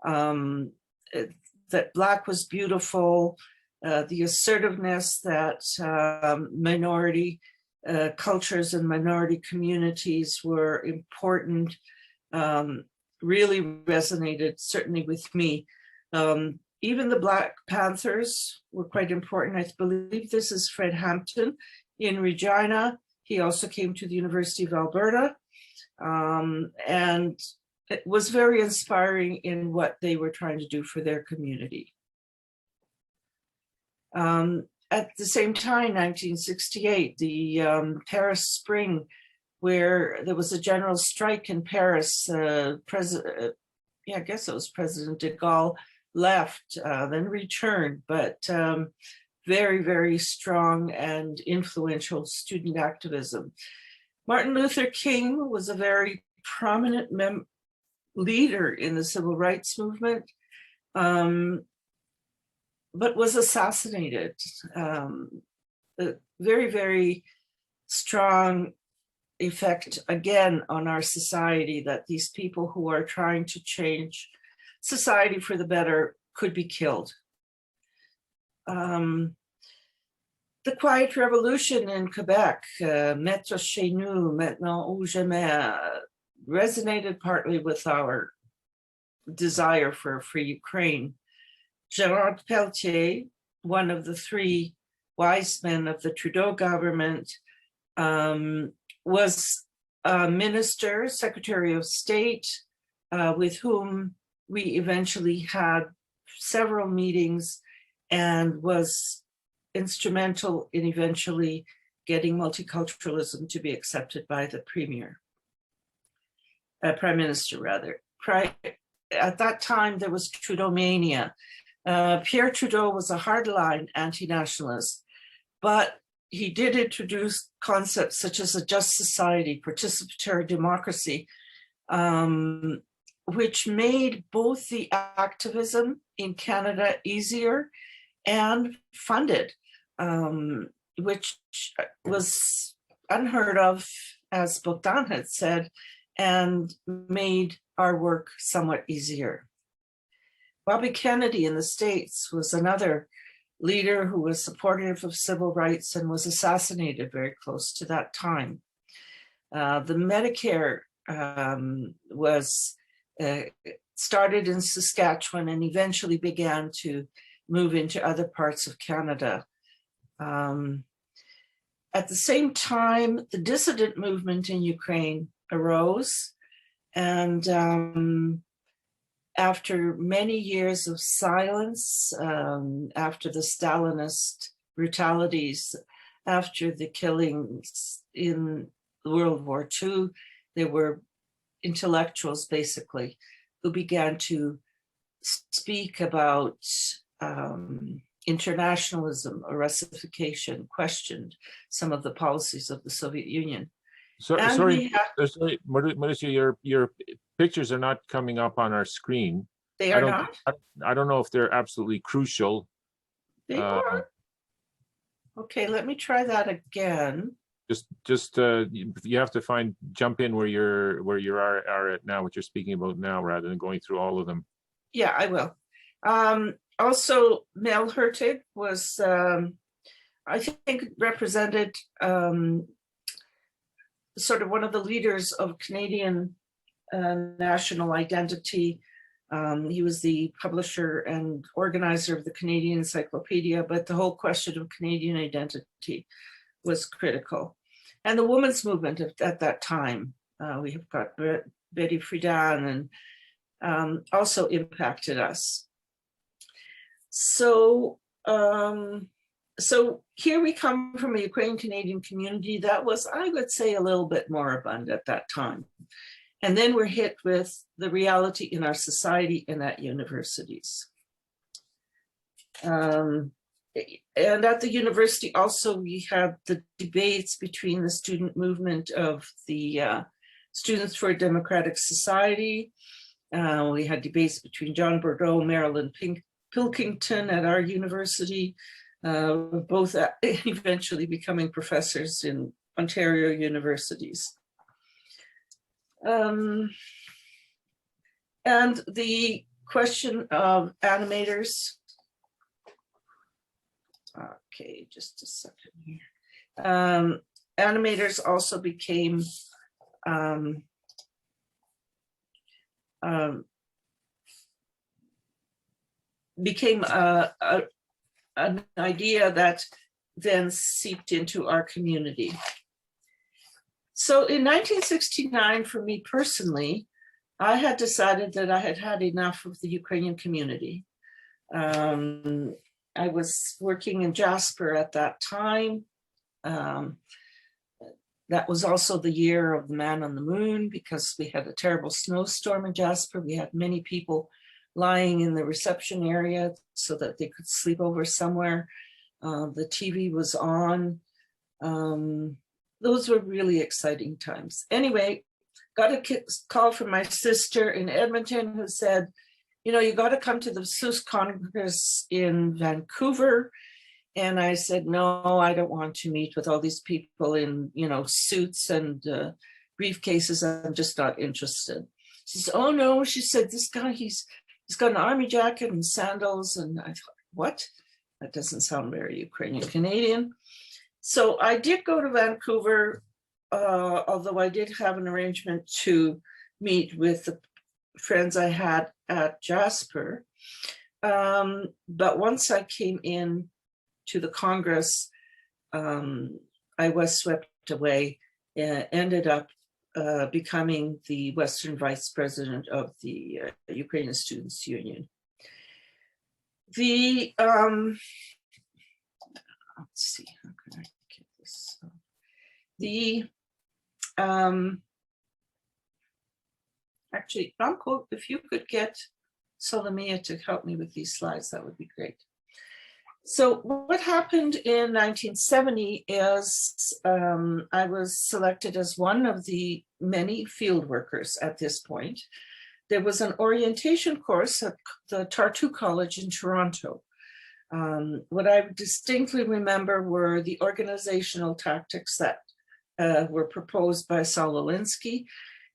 That Black was beautiful, the assertiveness that minority cultures and minority communities were important, really resonated certainly with me. Even the Black Panthers were quite important. I believe this is Fred Hampton in Regina. He also came to the University of Alberta, and it was very inspiring in what they were trying to do for their community. At the same time, 1968, the Paris Spring, where there was a general strike in Paris, I guess it was President de Gaulle left, then returned, but very, very strong and influential student activism. Martin Luther King was a very prominent leader in the civil rights movement, but was assassinated. A very, very strong effect, again, on our society, that these people who are trying to change society for the better could be killed. The Quiet Revolution in Quebec, Maître chez nous, maintenant ou jamais, resonated partly with our desire for a free Ukraine. Gerard Pelletier, one of the three wise men of the Trudeau government, was a minister, Secretary of State, with whom we eventually had several meetings and was instrumental in eventually getting multiculturalism to be accepted by the Prime Minister rather. At that time, there was Trudeau mania. Pierre Trudeau was a hardline anti-nationalist, but he did introduce concepts such as a just society, participatory democracy, which made both the activism in Canada easier and funded, which was unheard of, as Bohdan had said, and made our work somewhat easier. Bobby Kennedy in the States was another leader who was supportive of civil rights and was assassinated very close to that time. The Medicare was started in Saskatchewan and eventually began to move into other parts of Canada. At the same time, the dissident movement in Ukraine arose, and after many years of silence, after the Stalinist brutalities, after the killings in World War II, there were intellectuals basically who began to speak about internationalism or Russification, questioned some of the policies of the Soviet Union. Sorry, Mauricio, your pictures are not coming up on our screen. They are not? I don't know if they're absolutely crucial. They are. Okay, let me try that again. Just you have to jump in where you are at now, what you're speaking about now, rather than going through all of them. Yeah, I will. Also, Mel Hertig was, I think, represented sort of one of the leaders of Canadian national identity. He was the publisher and organizer of the Canadian Encyclopedia, but the whole question of Canadian identity was critical. And the women's movement at that time, we have got Betty Friedan, and also impacted us. So, so here we come from a Ukrainian Canadian community that was, I would say, a little bit moribund at that time. And then we're hit with the reality in our society and at universities. And at the university also, we had the debates between the student movement of the Students for a Democratic Society. We had debates between John Bordeaux, Marilyn Pilkington at our university, both eventually becoming professors in Ontario universities. And the question of animators. Okay, just a second here. Animators also became an idea that then seeped into our community. So in 1969, for me personally, I had decided that I had had enough of the Ukrainian community. I was working in Jasper at that time. That was also the year of the Man on the Moon, because we had a terrible snowstorm in Jasper. We had many people lying in the reception area so that they could sleep over somewhere. The TV was on. Those were really exciting times. Anyway, got a call from my sister in Edmonton who said, you know, you got to come to the SOOS Congress in Vancouver. And I said, no, I don't want to meet with all these people in, you know, suits and briefcases. I'm just not interested. She says, oh no, she said, this guy, he's got an army jacket and sandals. And I thought, what? That doesn't sound very Ukrainian Canadian. So I did go to Vancouver, although I did have an arrangement to meet with the friends I had at Jasper. But once I came in to the Congress, I was swept away and ended up becoming the Western Vice President of the Ukrainian Students' Union. The, let's see, how can I get this? The, actually, Ramko, if you could get Solomia to help me with these slides, that would be great. So what happened in 1970 is I was selected as one of the many field workers at this point. There was an orientation course at the Tartu College in Toronto. What I distinctly remember were the organizational tactics that were proposed by Saul Alinsky,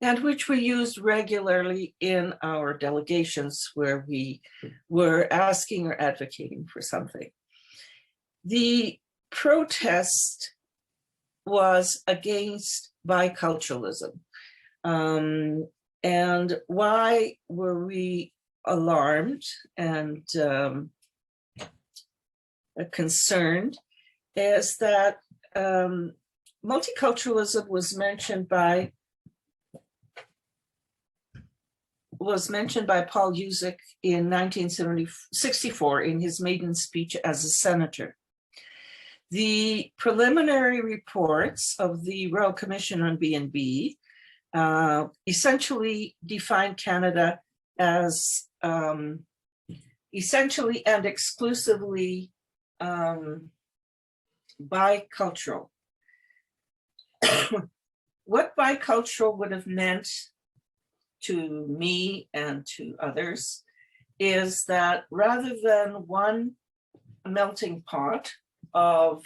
and which we used regularly in our delegations where we were asking or advocating for something. The protest was against biculturalism. And why were we alarmed and concerned is that multiculturalism was mentioned by Paul Uzek in 1964 in his maiden speech as a senator. The preliminary reports of the Royal Commission on B&B essentially defined Canada as essentially and exclusively bicultural. What bicultural would have meant to me and to others is that rather than one melting pot of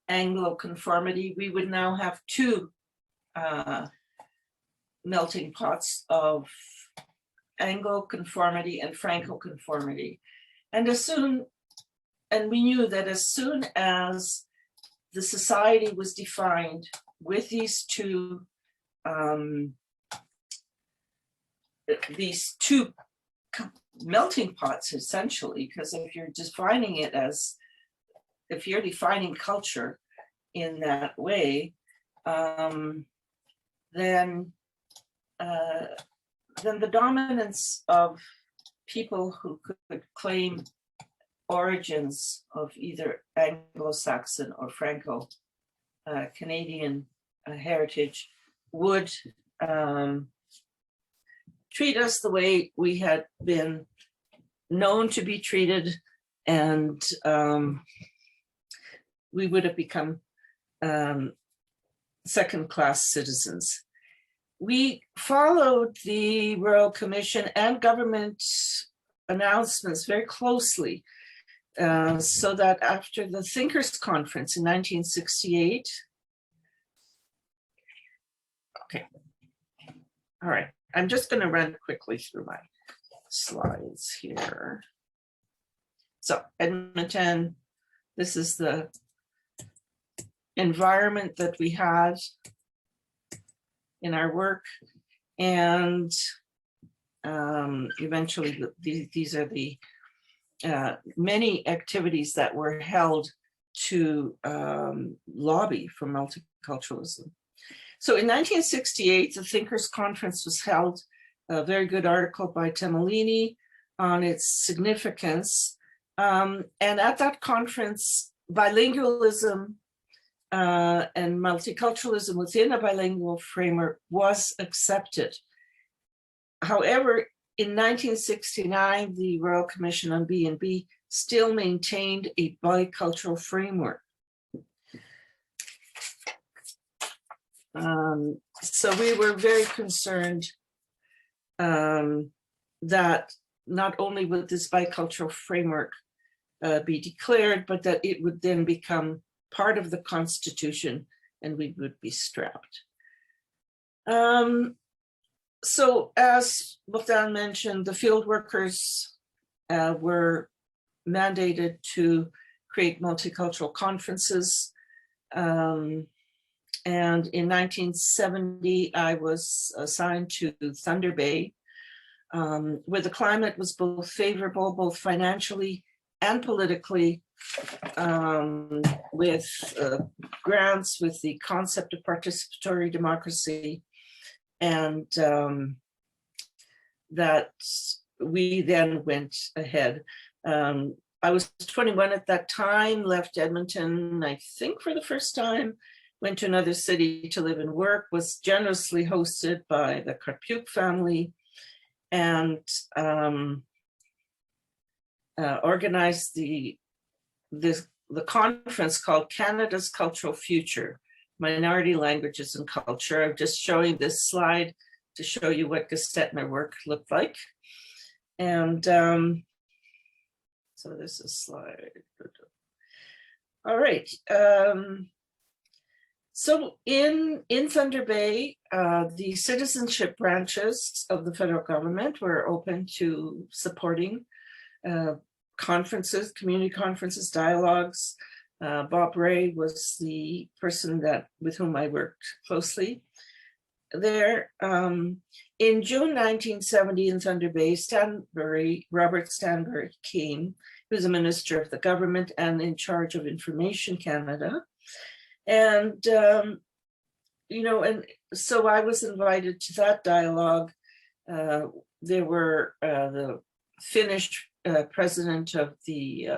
Anglo conformity, we would now have two melting pots of Anglo conformity and Franco conformity. And we knew that as soon as the society was defined with these two melting pots, essentially, because if you're defining it as, if you're defining culture in that way, then the dominance of people who could claim origins of either Anglo-Saxon or Franco-Canadian heritage would treat us the way we had been known to be treated, and we would have become second-class citizens. We followed the Royal Commission and government announcements very closely, so that after the Thinkers Conference in 1968, okay, all right, I'm just going to run quickly through my slides here. So Edmonton, this is the environment that we had in our work, and eventually these are the many activities that were held to lobby for multiculturalism. So in 1968, the Thinkers Conference was held, a very good article by Temelini on its significance. And at that conference, bilingualism and multiculturalism within a bilingual framework was accepted. However, in 1969, the Royal Commission on B&B still maintained a bicultural framework. So we were very concerned that not only would this bicultural framework be declared, but that it would then become part of the Constitution and we would be strapped. So as Bohdan mentioned, the field workers were mandated to create multicultural conferences. And in 1970, I was assigned to Thunder Bay, where the climate was both favorable, both financially and politically, with grants, with the concept of participatory democracy, and that we then went ahead. I was 21 at that time, left Edmonton, I think for the first time, went to another city to live and work, was generously hosted by the Krawchenko family, and organized the conference called Canada's Cultural Future, Minority Languages and Culture. I'm just showing this slide to show you what Gestetner work looked like. And so this is slide. All right. So in Thunder Bay, the citizenship branches of the federal government were open to supporting conferences, community conferences, dialogues. Bob Ray was the person with whom I worked closely there. In June 1970 in Thunder Bay, Robert Stanbury came, he was a minister of the government and in charge of Information Canada. And, and so I was invited to that dialogue. There were the Finnish president of the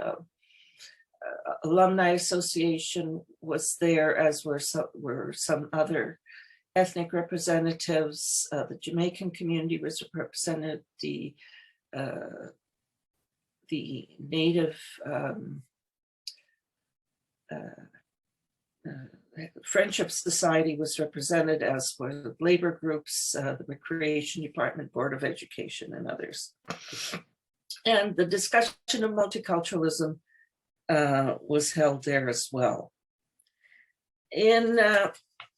Alumni Association was there, as were some other ethnic representatives. The Jamaican community was represented, the Native Friendship Society was represented, as were the labor groups, the Recreation Department, Board of Education, and others. And the discussion of multiculturalism was held there as well. In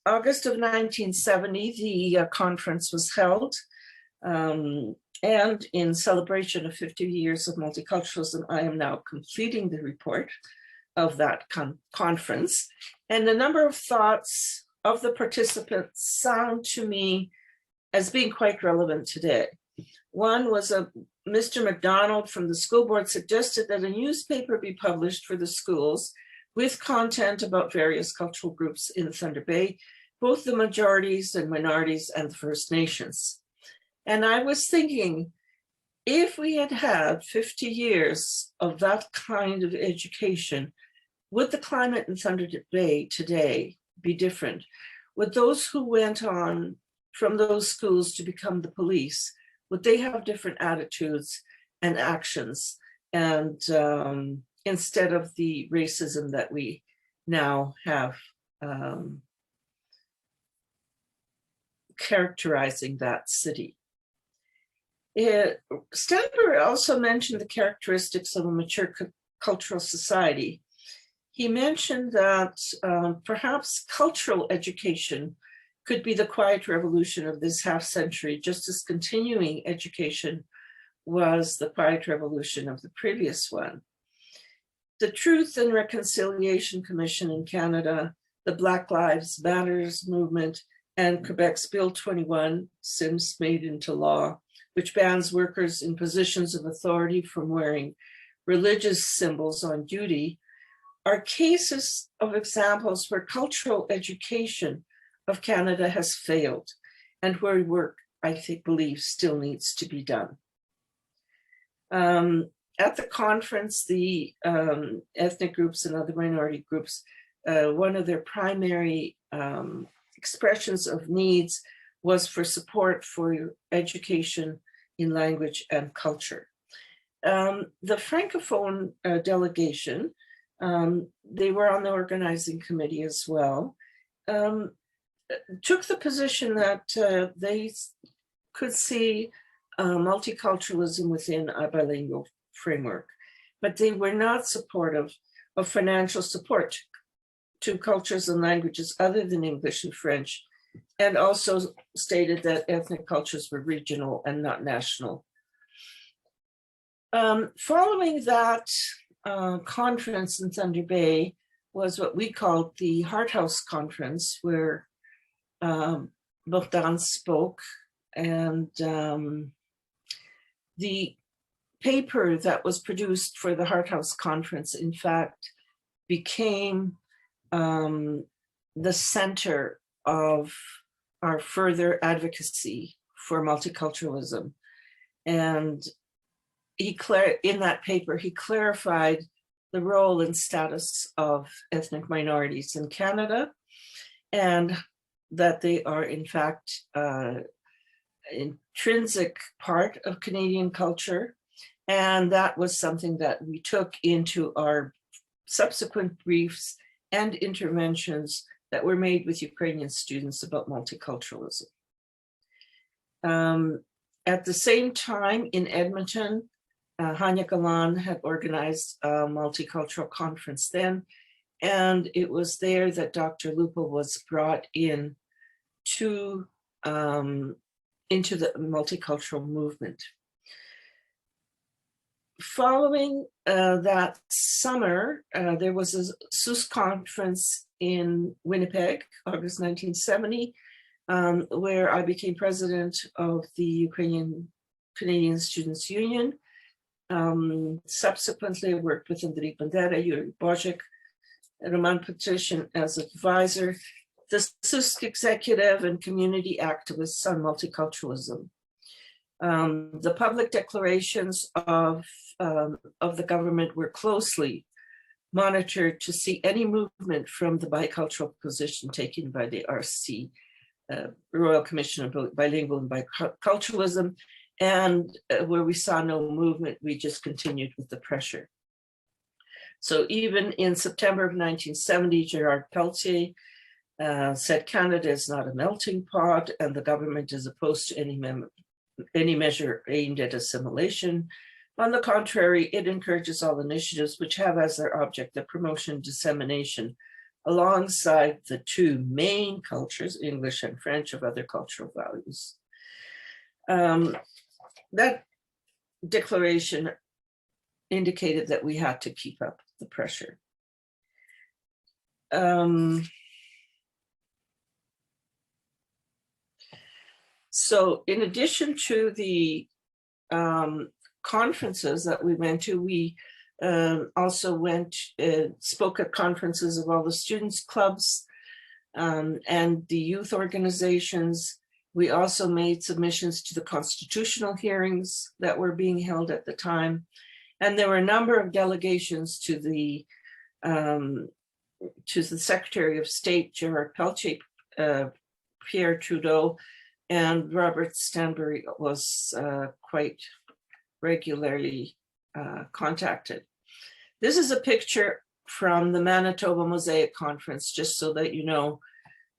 August of 1970, the conference was held, and in celebration of 50 years of multiculturalism, I am now completing the report of that conference. And the number of thoughts of the participants sound to me as being quite relevant today. One was Mr. McDonald from the school board suggested that a newspaper be published for the schools with content about various cultural groups in Thunder Bay, both the majorities and minorities and the First Nations. And I was thinking, if we had had 50 years of that kind of education, would the climate in Thunder Bay today be different? Would those who went on from those schools to become the police, would they have different attitudes and actions? And instead of the racism that we now have characterizing that city. Stanbury also mentioned the characteristics of a mature cultural society. He mentioned that perhaps cultural education could be the quiet revolution of this half century, just as continuing education was the quiet revolution of the previous one. The Truth and Reconciliation Commission in Canada, the Black Lives Matters movement, and Quebec's Bill 21, since made into law, which bans workers in positions of authority from wearing religious symbols on duty, are cases of examples where cultural education of Canada has failed and where work, I believe, still needs to be done. At the conference, the ethnic groups and other minority groups, one of their primary expressions of needs was for support for education in language and culture. The Francophone delegation, they were on the organizing committee as well, took the position that they could see multiculturalism within a bilingual framework, but they were not supportive of financial support to cultures and languages other than English and French, and also stated that ethnic cultures were regional and not national. Following that conference in Thunder Bay was what we called the Heart House Conference, where Bohdan spoke, and the paper that was produced for the Heart House Conference, in fact, became the center of our further advocacy for multiculturalism. And in that paper, he clarified the role and status of ethnic minorities in Canada, and that they are in fact intrinsic part of Canadian culture. And that was something that we took into our subsequent briefs and interventions that were made with Ukrainian students about multiculturalism. At the same time in Edmonton, Hanya Galan had organized a multicultural conference then, and it was there that Dr. Lupa was brought in to into the multicultural movement. Following that summer, there was a SOOS conference in Winnipeg, August 1970, where I became president of the Ukrainian Canadian Students' Union. Subsequently, I worked with Andriy Bandera, Yuri Bozhik, and Roman Petryshyn as advisor, the SOOS executive and community activists on multiculturalism. The public declarations of the government were closely monitored to see any movement from the bicultural position taken by the RC, Royal Commission on Bilingual and Biculturalism, and where we saw no movement, we just continued with the pressure. So even in September of 1970, Gerard Peltier said Canada is not a melting pot and the government is opposed to any measure aimed at assimilation. On the contrary, it encourages all initiatives which have as their object the promotion and dissemination alongside the two main cultures, English and French, of other cultural values. That declaration indicated that we had to keep up the pressure. So in addition to the conferences that we went to, we also spoke at conferences of all the students' clubs and the youth organizations. We also made submissions to the constitutional hearings that were being held at the time. And there were a number of delegations to the Secretary of State, Gerard Peltier, Pierre Trudeau, and Robert Stanbury was quite regularly contacted. This is a picture from the Manitoba Mosaic Conference, just so that you know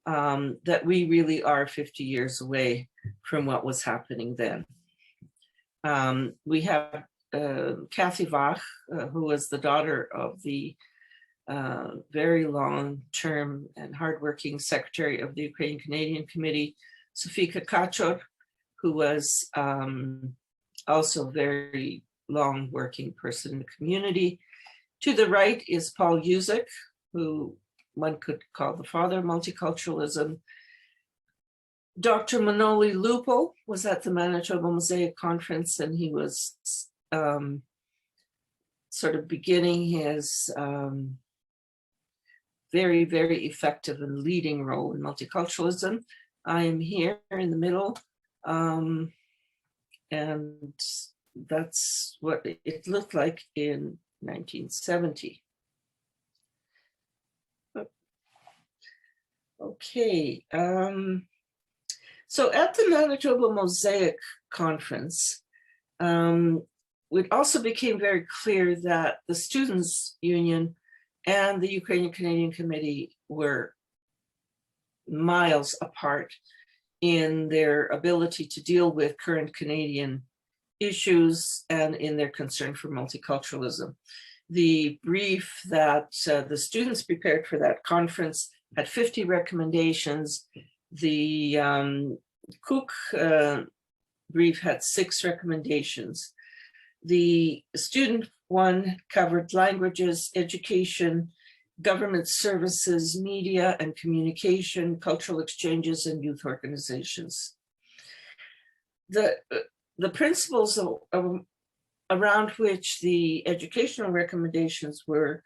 that we really are 50 years away from what was happening then. We have Kathy Vach, who was the daughter of the very long-term and hardworking Secretary of the Ukrainian Canadian Committee, Sofika Kachor, who was also a very long working person in the community. To the right is Paul Uzek, who one could call the father of multiculturalism. Dr. Manoli Lupo was at the Manitoba Mosaic Conference, and he was sort of beginning his very, very effective and leading role in multiculturalism. I am here in the middle, and that's what it looked like in 1970. Okay, so at the Manitoba Mosaic Conference, it also became very clear that the Students' Union and the Ukrainian Canadian Committee were miles apart in their ability to deal with current Canadian issues and in their concern for multiculturalism. The brief that the students prepared for that conference had 50 recommendations. The Cook brief had 6 recommendations. The student one covered languages, education, government services, media and communication, cultural exchanges, and youth organizations. The principles around which the educational recommendations were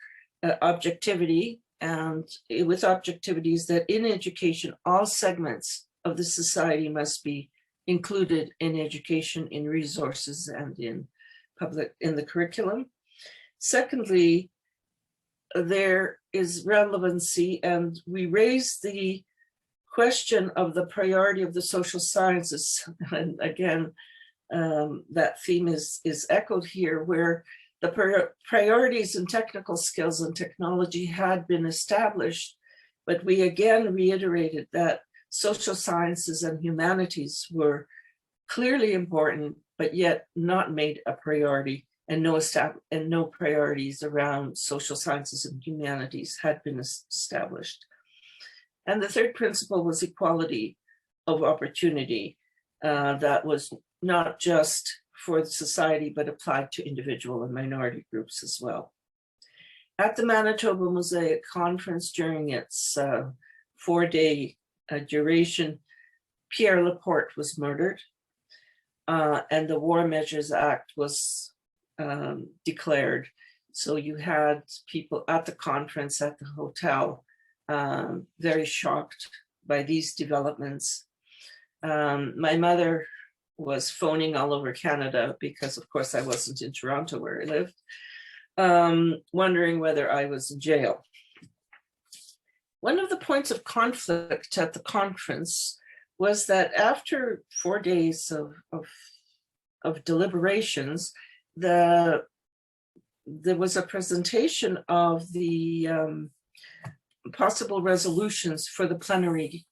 objectivity, and with objectivity is that in education, all segments of the society must be included in education, in resources, and in the curriculum. Secondly, there is relevancy, and we raise the question of the priority of the social sciences. And again, that theme is echoed here, where the priorities in technical skills and technology had been established, but we again reiterated that social sciences and humanities were clearly important, but yet not made a priority, and no priorities around social sciences and humanities had been established. And the third principle was equality of opportunity. That was not just for the society, but applied to individual and minority groups as well. At the Manitoba Mosaic Conference, during its 4-day duration, Pierre Laporte was murdered, and the War Measures Act was declared. So you had people at the conference, at the hotel, very shocked by these developments. My mother was phoning all over Canada because, of course, I wasn't in Toronto where I lived, wondering whether I was in jail. One of the points of conflict at the conference was that after 4 days of deliberations, there was a presentation of the possible resolutions for the plenary.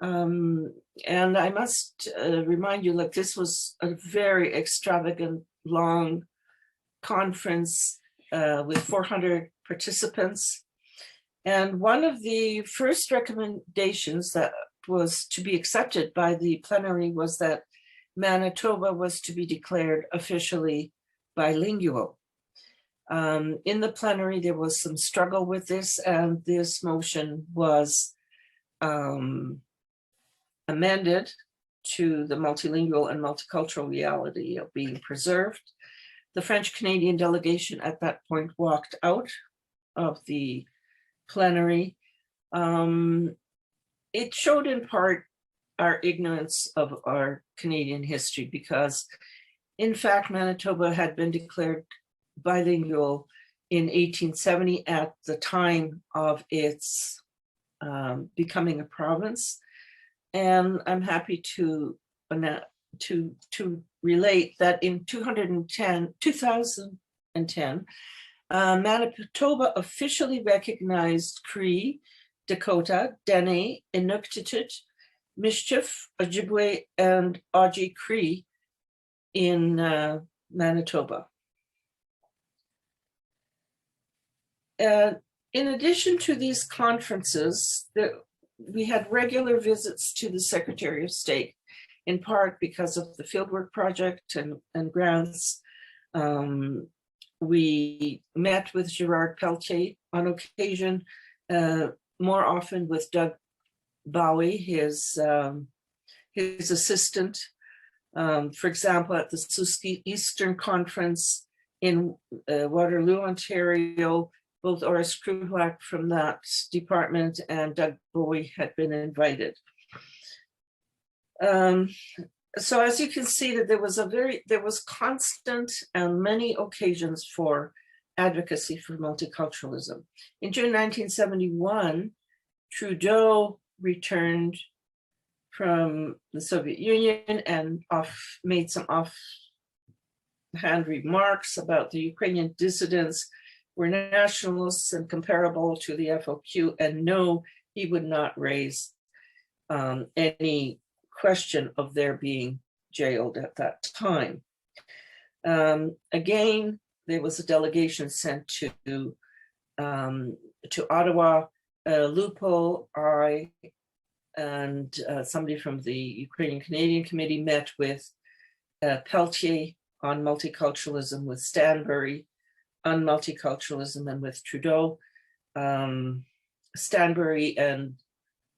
And I must remind you, like, this was a very extravagant, long conference with 400 participants. And one of the first recommendations that was to be accepted by the plenary was that Manitoba was to be declared officially bilingual. In the plenary, there was some struggle with this, and this motion was amended to the multilingual and multicultural reality of being preserved. The French Canadian delegation at that point walked out of the plenary. It showed in part our ignorance of our Canadian history, because in fact, Manitoba had been declared bilingual in 1870 at the time of its becoming a province. And I'm happy to relate that in 2010, Manitoba officially recognized Cree, Dakota, Dene, Inuktitut, Mischief, Ojibwe, and Oji Cree in Manitoba. In addition to these conferences, we had regular visits to the Secretary of State, in part because of the fieldwork project and grants. We met with Gerard Pelletier on occasion, more often with Doug Bowie, his assistant. For example, at the SOOS Eastern Conference in Waterloo, Ontario, both Oris Kruhlak from that department and Doug Bowie had been invited. So as you can see, that there was constant and many occasions for advocacy for multiculturalism. In June 1971, Trudeau returned from the Soviet Union and made some offhand remarks about the Ukrainian dissidents were nationalists and comparable to the FOQ, and no, he would not raise any question of their being jailed at that time. Again, there was a delegation sent to Ottawa. Lupo, I, and somebody from the Ukrainian Canadian Committee met with Pelletier on multiculturalism with Stanbury, on multiculturalism and with Trudeau. Stanbury and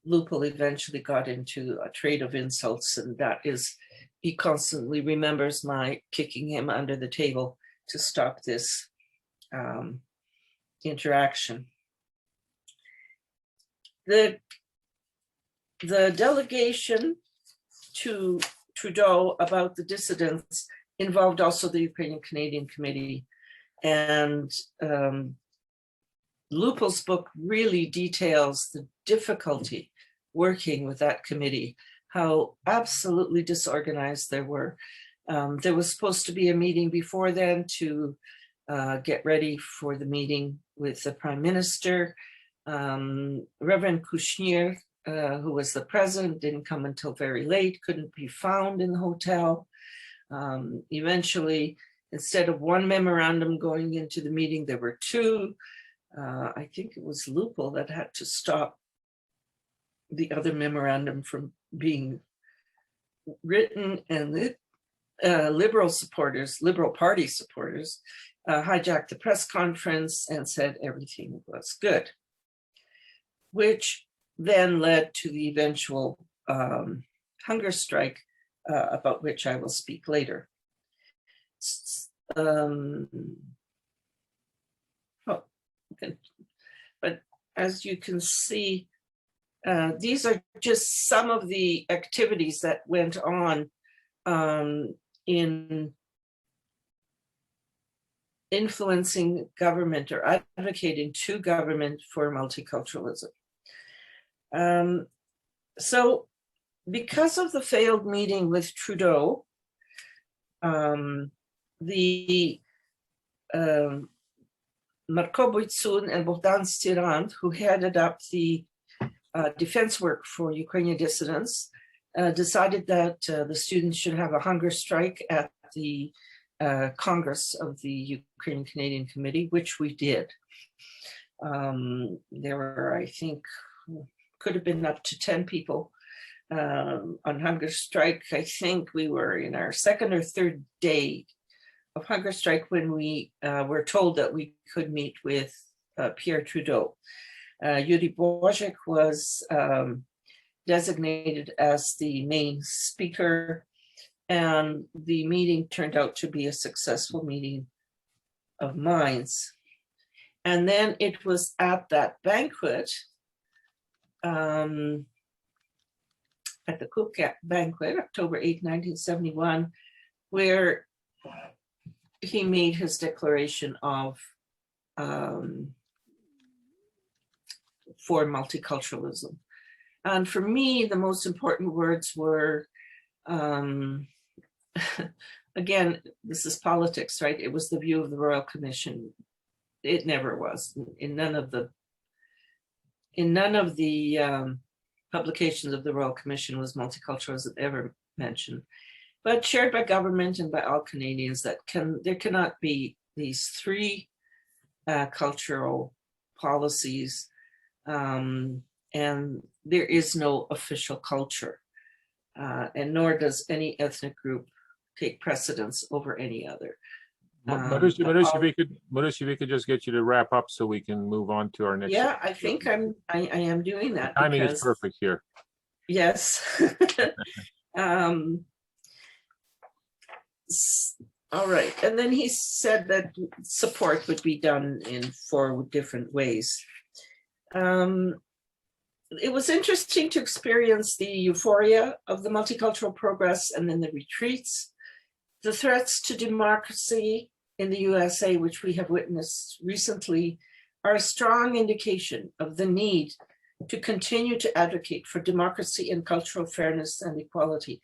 Lupul eventually got into a trade of insults, and that is, he constantly remembers my kicking him under the table to stop this interaction. The delegation to Trudeau about the dissidents involved also the Ukrainian Canadian Committee, and Lupul's book really details the difficulty working with that committee, how absolutely disorganized they were. There was supposed to be a meeting before then to get ready for the meeting with the Prime Minister. Reverend Kushner, who was the president, didn't come until very late, couldn't be found in the hotel. Eventually, instead of one memorandum going into the meeting, there were two. I think it was Lupul that had to stop the other memorandum from being written, and the Liberal Party supporters, hijacked the press conference and said everything was good, which then led to the eventual hunger strike, about which I will speak later. But as you can see, these are just some of the activities that went on in influencing government or advocating to government for multiculturalism. So because of the failed meeting with Trudeau, the Marko Boitsun and Bohdan Krawchenko, who headed up the defense work for Ukrainian dissidents, decided that the students should have a hunger strike at the Congress of the Ukrainian Canadian Committee, which we did. There were, I think, could have been up to 10 people on hunger strike. I think we were in our second or third day of hunger strike when we were told that we could meet with Pierre Trudeau. Yuri Bozek was designated as the main speaker, and the meeting turned out to be a successful meeting of minds. And then it was at that banquet, at the Kule banquet, October 8, 1971, where he made his declaration of for multiculturalism. And for me, the most important words were, again, this is politics, right? It was the view of the Royal Commission. It never was. In none of the publications of the Royal Commission was multiculturalism ever mentioned, but shared by government and by all Canadians, that there cannot be these three cultural policies, and there is no official culture, and nor does any ethnic group take precedence over any other. Mauricio, if we could just get you to wrap up so we can move on to our next. Yeah, I think I am doing that. Timing is perfect here. Yes. All right. And then he said that support would be done in 4 different ways. It was interesting to experience the euphoria of the multicultural progress and then the retreats. The threats to democracy in the USA, which we have witnessed recently, are a strong indication of the need to continue to advocate for democracy and cultural fairness and equality.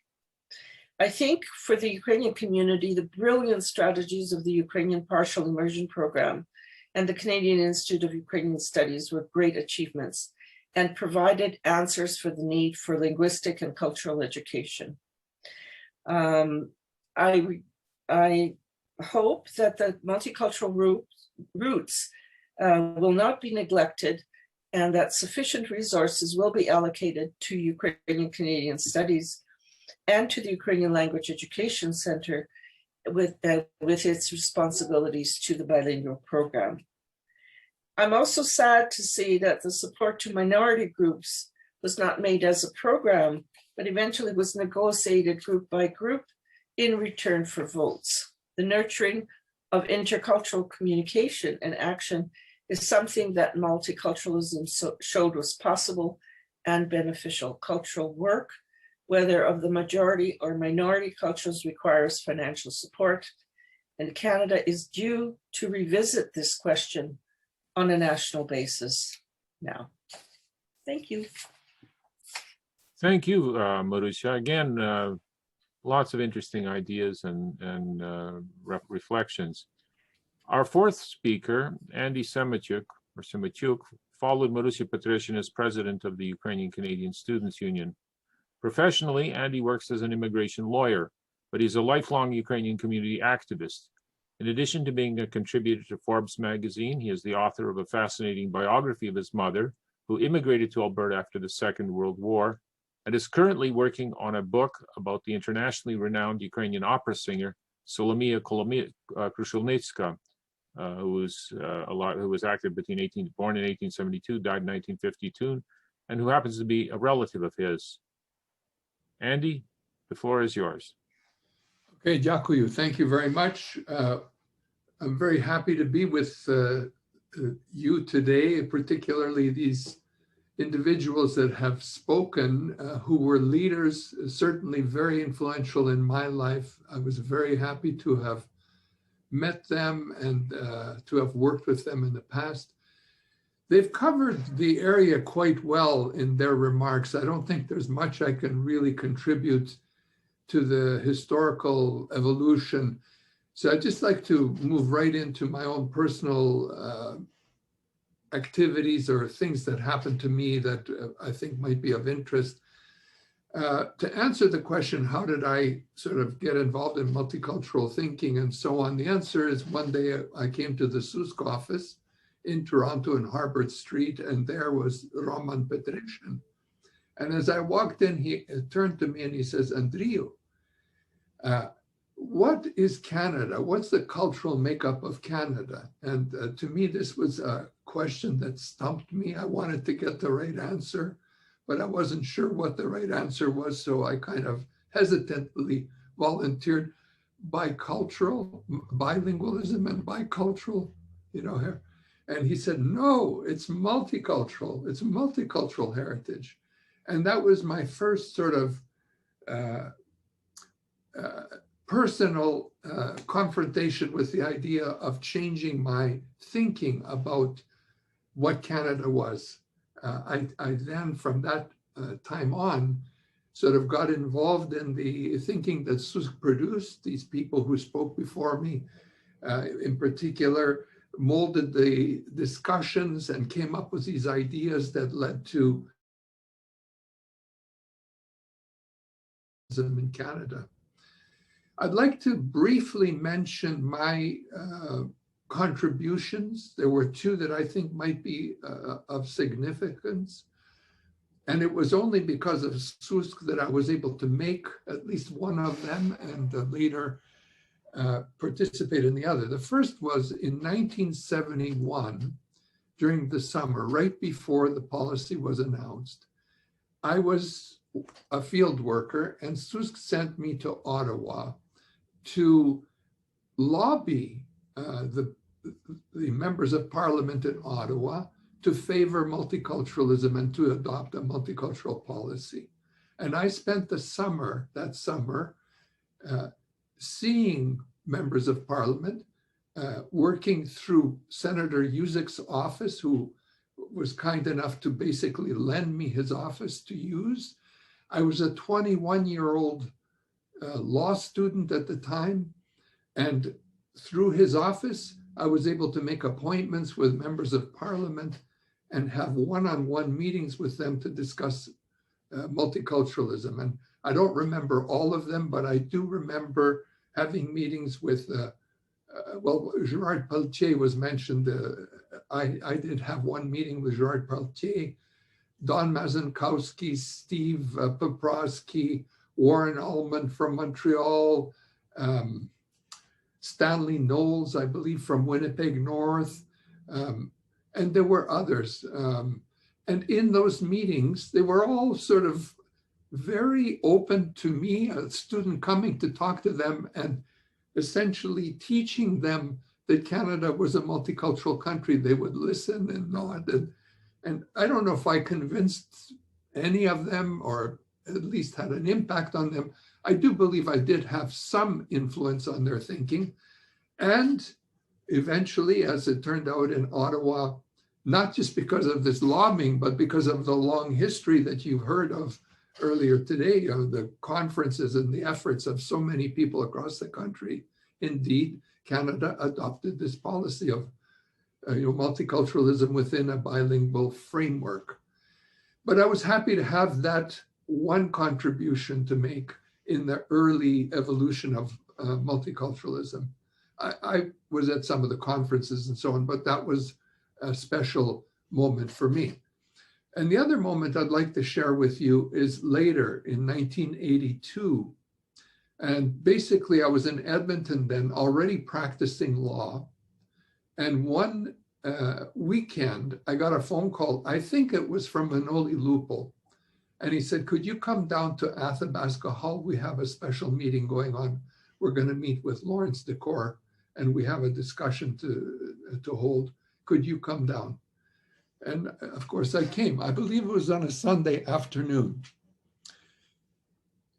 I think for the Ukrainian community, the brilliant strategies of the Ukrainian Partial Immersion Program and the Canadian Institute of Ukrainian Studies were great achievements and provided answers for the need for linguistic and cultural education. I hope that the multicultural roots will not be neglected, and that sufficient resources will be allocated to Ukrainian Canadian Studies and to the Ukrainian Language Education Center, with its responsibilities to the bilingual program. I'm also sad to see that the support to minority groups was not made as a program, but eventually was negotiated group by group in return for votes. The nurturing of intercultural communication and action is something that multiculturalism showed was possible and beneficial. Cultural work, whether of the majority or minority cultures, requires financial support, and Canada is due to revisit this question on a national basis now. Thank you. Thank you, Marusia. Again, lots of interesting ideas and reflections. Our fourth speaker, Andy Semotiuk, followed Marusia Petryshyn as president of the Ukrainian Canadian Students' Union. Professionally, Andy works as an immigration lawyer, but he's a lifelong Ukrainian community activist. In addition to being a contributor to Forbes magazine, he is the author of a fascinating biography of his mother, who immigrated to Alberta after the Second World War, and is currently working on a book about the internationally renowned Ukrainian opera singer, Solomia Krushelnitska, who was active born in 1872, died in 1952, and who happens to be a relative of his. Andy, the floor is yours. Okay, Dziękuję. Thank you very much. I'm very happy to be with you today, particularly these individuals that have spoken, who were leaders, certainly very influential in my life. I was very happy to have met them and to have worked with them in the past. They've covered the area quite well in their remarks. I don't think there's much I can really contribute to the historical evolution. So I'd just like to move right into my own personal activities or things that happened to me that I think might be of interest. To answer the question, how did I sort of get involved in multicultural thinking and so on? The answer is one day I came to the SOOS office in Toronto in Harbert Street, and there was Roman Petryshyn. And as I walked in, he turned to me and he says, Andriu, what is Canada? What's the cultural makeup of Canada? And to me, this was a question that stumped me. I wanted to get the right answer, but I wasn't sure what the right answer was. So I kind of hesitantly volunteered bicultural, bilingualism and bicultural, here. And he said, no, it's multicultural. It's multicultural heritage. And that was my first sort of personal confrontation with the idea of changing my thinking about what Canada was. I then, from that time on, sort of got involved in the thinking that SOOS produced. These people who spoke before me, in particular, molded the discussions and came up with these ideas that led to in Canada. I'd like to briefly mention my contributions. There were two that I think might be of significance. And it was only because of SOOS that I was able to make at least one of them and later participate in the other. The first was in 1971, during the summer, right before the policy was announced. I was a field worker and SOOS sent me to Ottawa to lobby the members of parliament in Ottawa to favor multiculturalism and to adopt a multicultural policy. And I spent that summer, seeing members of parliament, working through Senator Uzek's office, who was kind enough to basically lend me his office to use. I was a 21-year-old law student at the time, and through his office, I was able to make appointments with members of parliament and have one-on-one meetings with them to discuss multiculturalism. And I don't remember all of them, but I do remember having meetings with, Gerard Pelletier was mentioned. I did have one meeting with Gerard Pelletier, Don Mazankowski, Steve Poprowski, Warren Ullman from Montreal, Stanley Knowles, I believe, from Winnipeg North, and there were others. And in those meetings, they were all sort of very open to me, a student coming to talk to them and essentially teaching them that Canada was a multicultural country. They would listen and nod. And I don't know if I convinced any of them or at least had an impact on them. I do believe I did have some influence on their thinking. And eventually, as it turned out in Ottawa, not just because of this lobbying, but because of the long history that you've heard of earlier today, of the conferences and the efforts of so many people across the country. Indeed, Canada adopted this policy of multiculturalism within a bilingual framework. But I was happy to have that one contribution to make in the early evolution of multiculturalism. I was at some of the conferences and so on, but that was a special moment for me. And the other moment I'd like to share with you is later in 1982. And basically, I was in Edmonton then, already practicing law. And one weekend, I got a phone call. I think it was from Manoli Lupul. And he said, could you come down to Athabasca Hall? We have a special meeting going on. We're going to meet with Lawrence Decor, and we have a discussion to hold. Could you come down? And of course I came. I believe it was on a Sunday afternoon.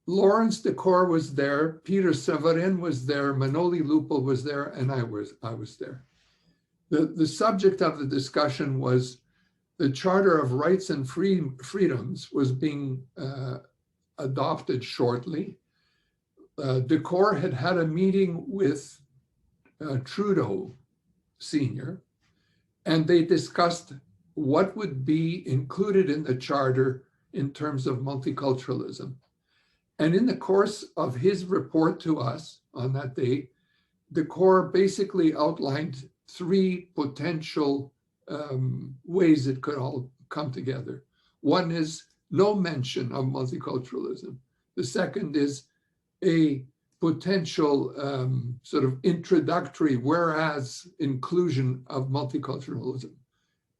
Lawrence Decor was there, Peter Severin was there, Manoli Lupul was there, and I was there. The subject of the discussion was the Charter of Rights and Freedoms was being adopted shortly. Decor had a meeting with Trudeau Sr., and they discussed what would be included in the charter in terms of multiculturalism. And in the course of his report to us on that day, Decor basically outlined three potential ways it could all come together. One is no mention of multiculturalism. The second is a potential sort of introductory whereas inclusion of multiculturalism,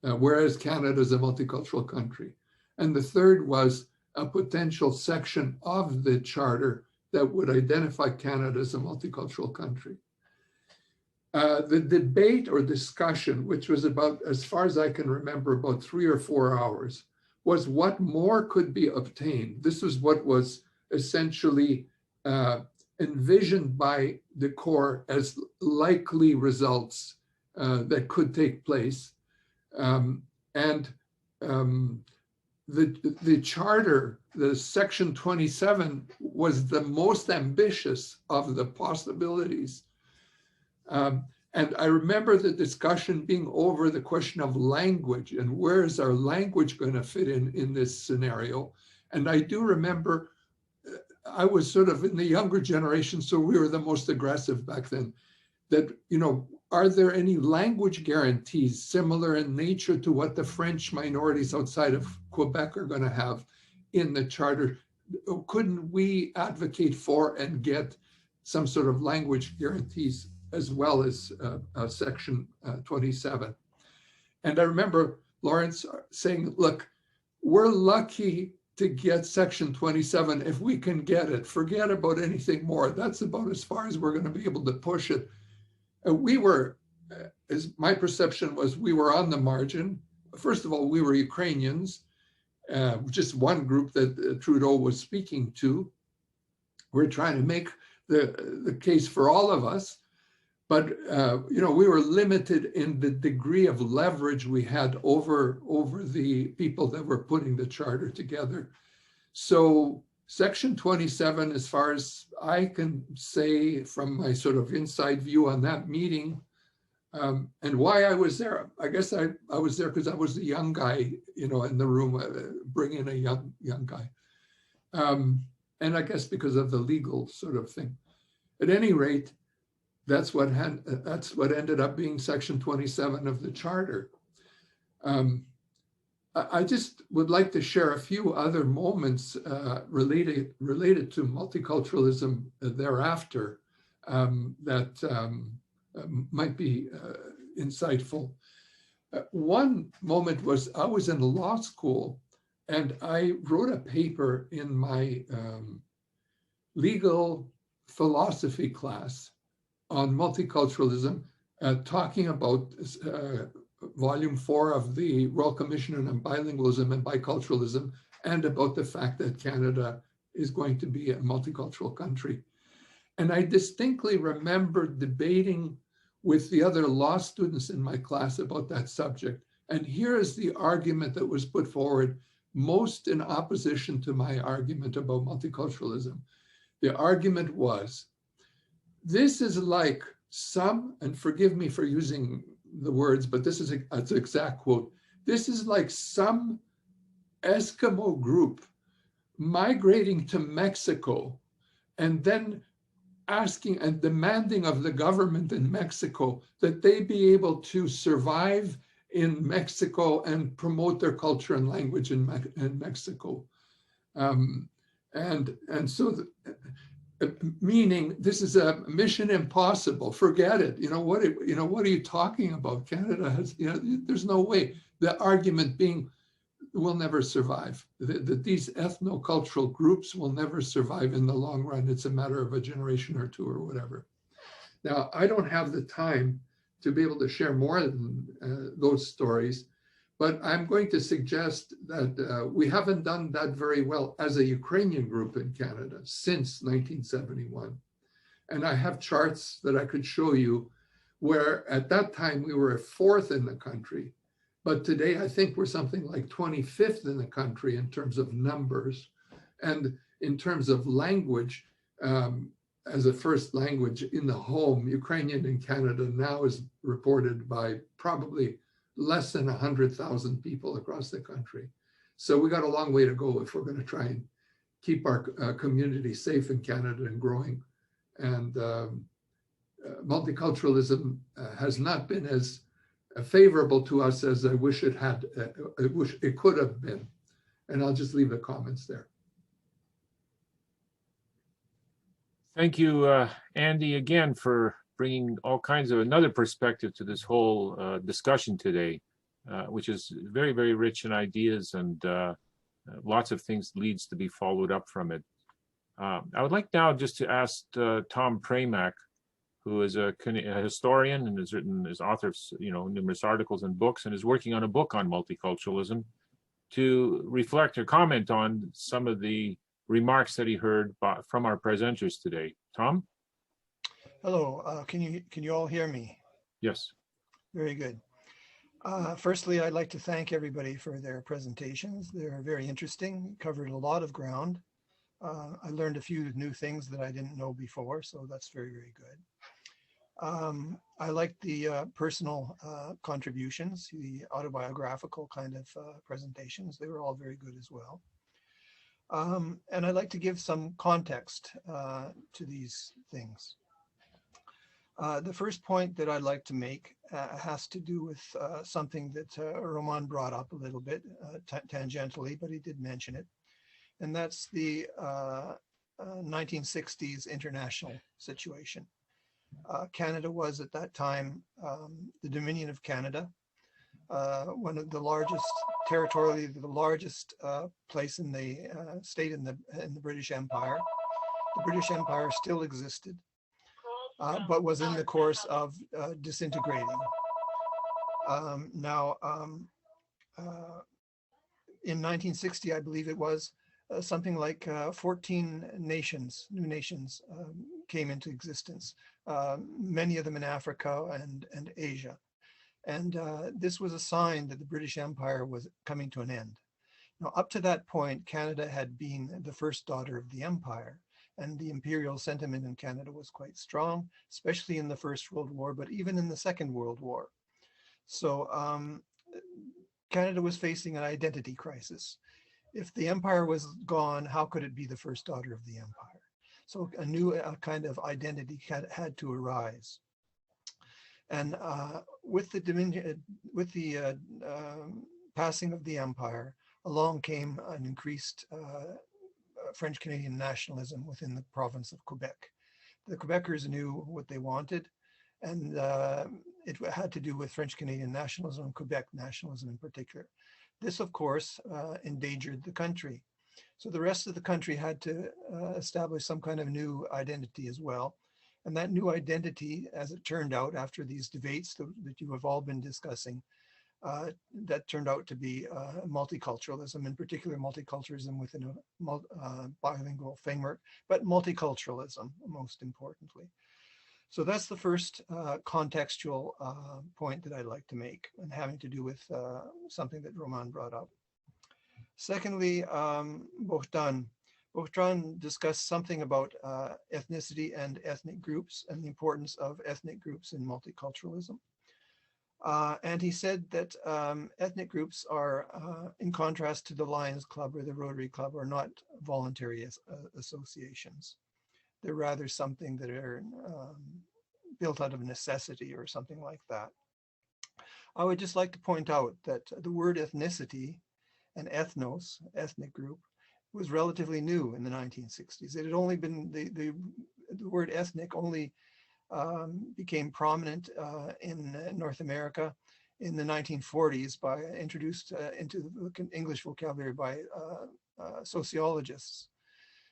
whereas Canada is a multicultural country. And the third was a potential section of the charter that would identify Canada as a multicultural country. The debate or discussion, which was about, as far as I can remember, about 3 or 4 hours, was what more could be obtained. This was what was essentially envisioned by Decor as likely results that could take place. The charter, the section 27, was the most ambitious of the possibilities. And I remember the discussion being over the question of language and where is our language going to fit in this scenario. And I do remember I was sort of in the younger generation, so we were the most aggressive back then, that, are there any language guarantees similar in nature to what the French minorities outside of Quebec are going to have in the charter? Couldn't we advocate for and get some sort of language guarantees as well as section 27? And I remember Lawrence saying, look, we're lucky to get section 27 if we can get it. Forget about anything more. That's about as far as we're going to be able to push it. We were, as my perception was, we were on the margin. First of all, we were Ukrainians, just one group that Trudeau was speaking to. We're trying to make the case for all of us. But we were limited in the degree of leverage we had over the people that were putting the charter together. So section 27, as far as I can say from my sort of inside view on that meeting, and why I was there, I guess I was there because I was the young guy, in the room, bringing a young guy, and I guess because of the legal sort of thing. At any rate, that's what ended up being section 27 of the charter. I just would like to share a few other moments related to multiculturalism thereafter. that might be insightful. One moment was I was in law school and I wrote a paper in my legal philosophy class on multiculturalism, talking about volume 4 of the Royal Commission on Bilingualism and Biculturalism, and about the fact that Canada is going to be a multicultural country. And I distinctly remember debating with the other law students in my class about that subject. And here is the argument that was put forward, most in opposition to my argument about multiculturalism. The argument was, this is like some, and forgive me for using the words, but this is an exact quote, this is like some Eskimo group migrating to Mexico and then asking and demanding of the government in Mexico that they be able to survive in Mexico and promote their culture and language in Mexico. And so, meaning this is a mission impossible. Forget it. What are you talking about? Canada has, there's no way. The argument being, will never survive. That these ethno-cultural groups will never survive in the long run. It's a matter of a generation or two or whatever. Now, I don't have the time to be able to share more than those stories, but I'm going to suggest that we haven't done that very well as a Ukrainian group in Canada since 1971. And I have charts that I could show you where at that time we were 4th in the country. But today, I think we're something like 25th in the country in terms of numbers. And in terms of language, as a first language in the home, Ukrainian in Canada now is reported by probably less than 100,000 people across the country. So we got a long way to go if we're going to try and keep our community safe in Canada and growing. And multiculturalism has not been as favorable to us as I wish it had. I wish it could have been. And I'll just leave the comments there. Thank you, Andy, again, for bringing all kinds of another perspective to this whole discussion today, which is very, very rich in ideas and lots of things leads to be followed up from it. I would like now just to ask Tom Pramack, who is a historian and has written, is author of numerous articles and books, and is working on a book on multiculturalism, to reflect or comment on some of the remarks that he heard from our presenters today. Tom? Hello, can you all hear me? Yes. Very good. Firstly, I'd like to thank everybody for their presentations. They're very interesting, covered a lot of ground. I learned a few new things that I didn't know before, so that's very, very good. I liked the personal contributions, the autobiographical kind of presentations. They were all very good as well. And I'd like to give some context to these things. The first point that I'd like to make has to do with something that Roman brought up a little bit tangentially, but he did mention it. And that's the 1960s international situation. Canada was at that time the Dominion of Canada, one of the largest, territorially the largest place in the state in the British Empire. The British Empire still existed, but was in the course of disintegrating. In 1960, I believe it was, something like 14 nations, new nations, came into existence, many of them in Africa and Asia. And this was a sign that the British Empire was coming to an end. Now, up to that point, Canada had been the first daughter of the empire, and the imperial sentiment in Canada was quite strong, especially in the First World War, but even in the Second World War. So Canada was facing an identity crisis. If the empire was gone, how could it be the first daughter of the empire? So a new kind of identity had to arise. And with the passing of the empire, along came an increased French Canadian nationalism within the province of Quebec The Quebecers knew what they wanted, and it had to do with French Canadian nationalism and Quebec nationalism in particular. This, of course, endangered the country. So the rest of the country had to establish some kind of new identity as well. And that new identity, as it turned out after these debates that you have all been discussing, that turned out to be multiculturalism, in particular multiculturalism within a bilingual framework, but multiculturalism most importantly. So that's the first contextual point that I'd like to make, and having to do with something that Roman brought up. Secondly, Bohdan discussed something about ethnicity and ethnic groups and the importance of ethnic groups in multiculturalism. And he said that ethnic groups are, in contrast to the Lions Club or the Rotary Club, are not voluntary associations. They're rather something that are built out of necessity or something like that. I would just like to point out that the word ethnicity and ethnos, ethnic group, was relatively new in the 1960s. It had only been, the word ethnic only became prominent in North America in the 1940s by introduced into the English vocabulary by sociologists.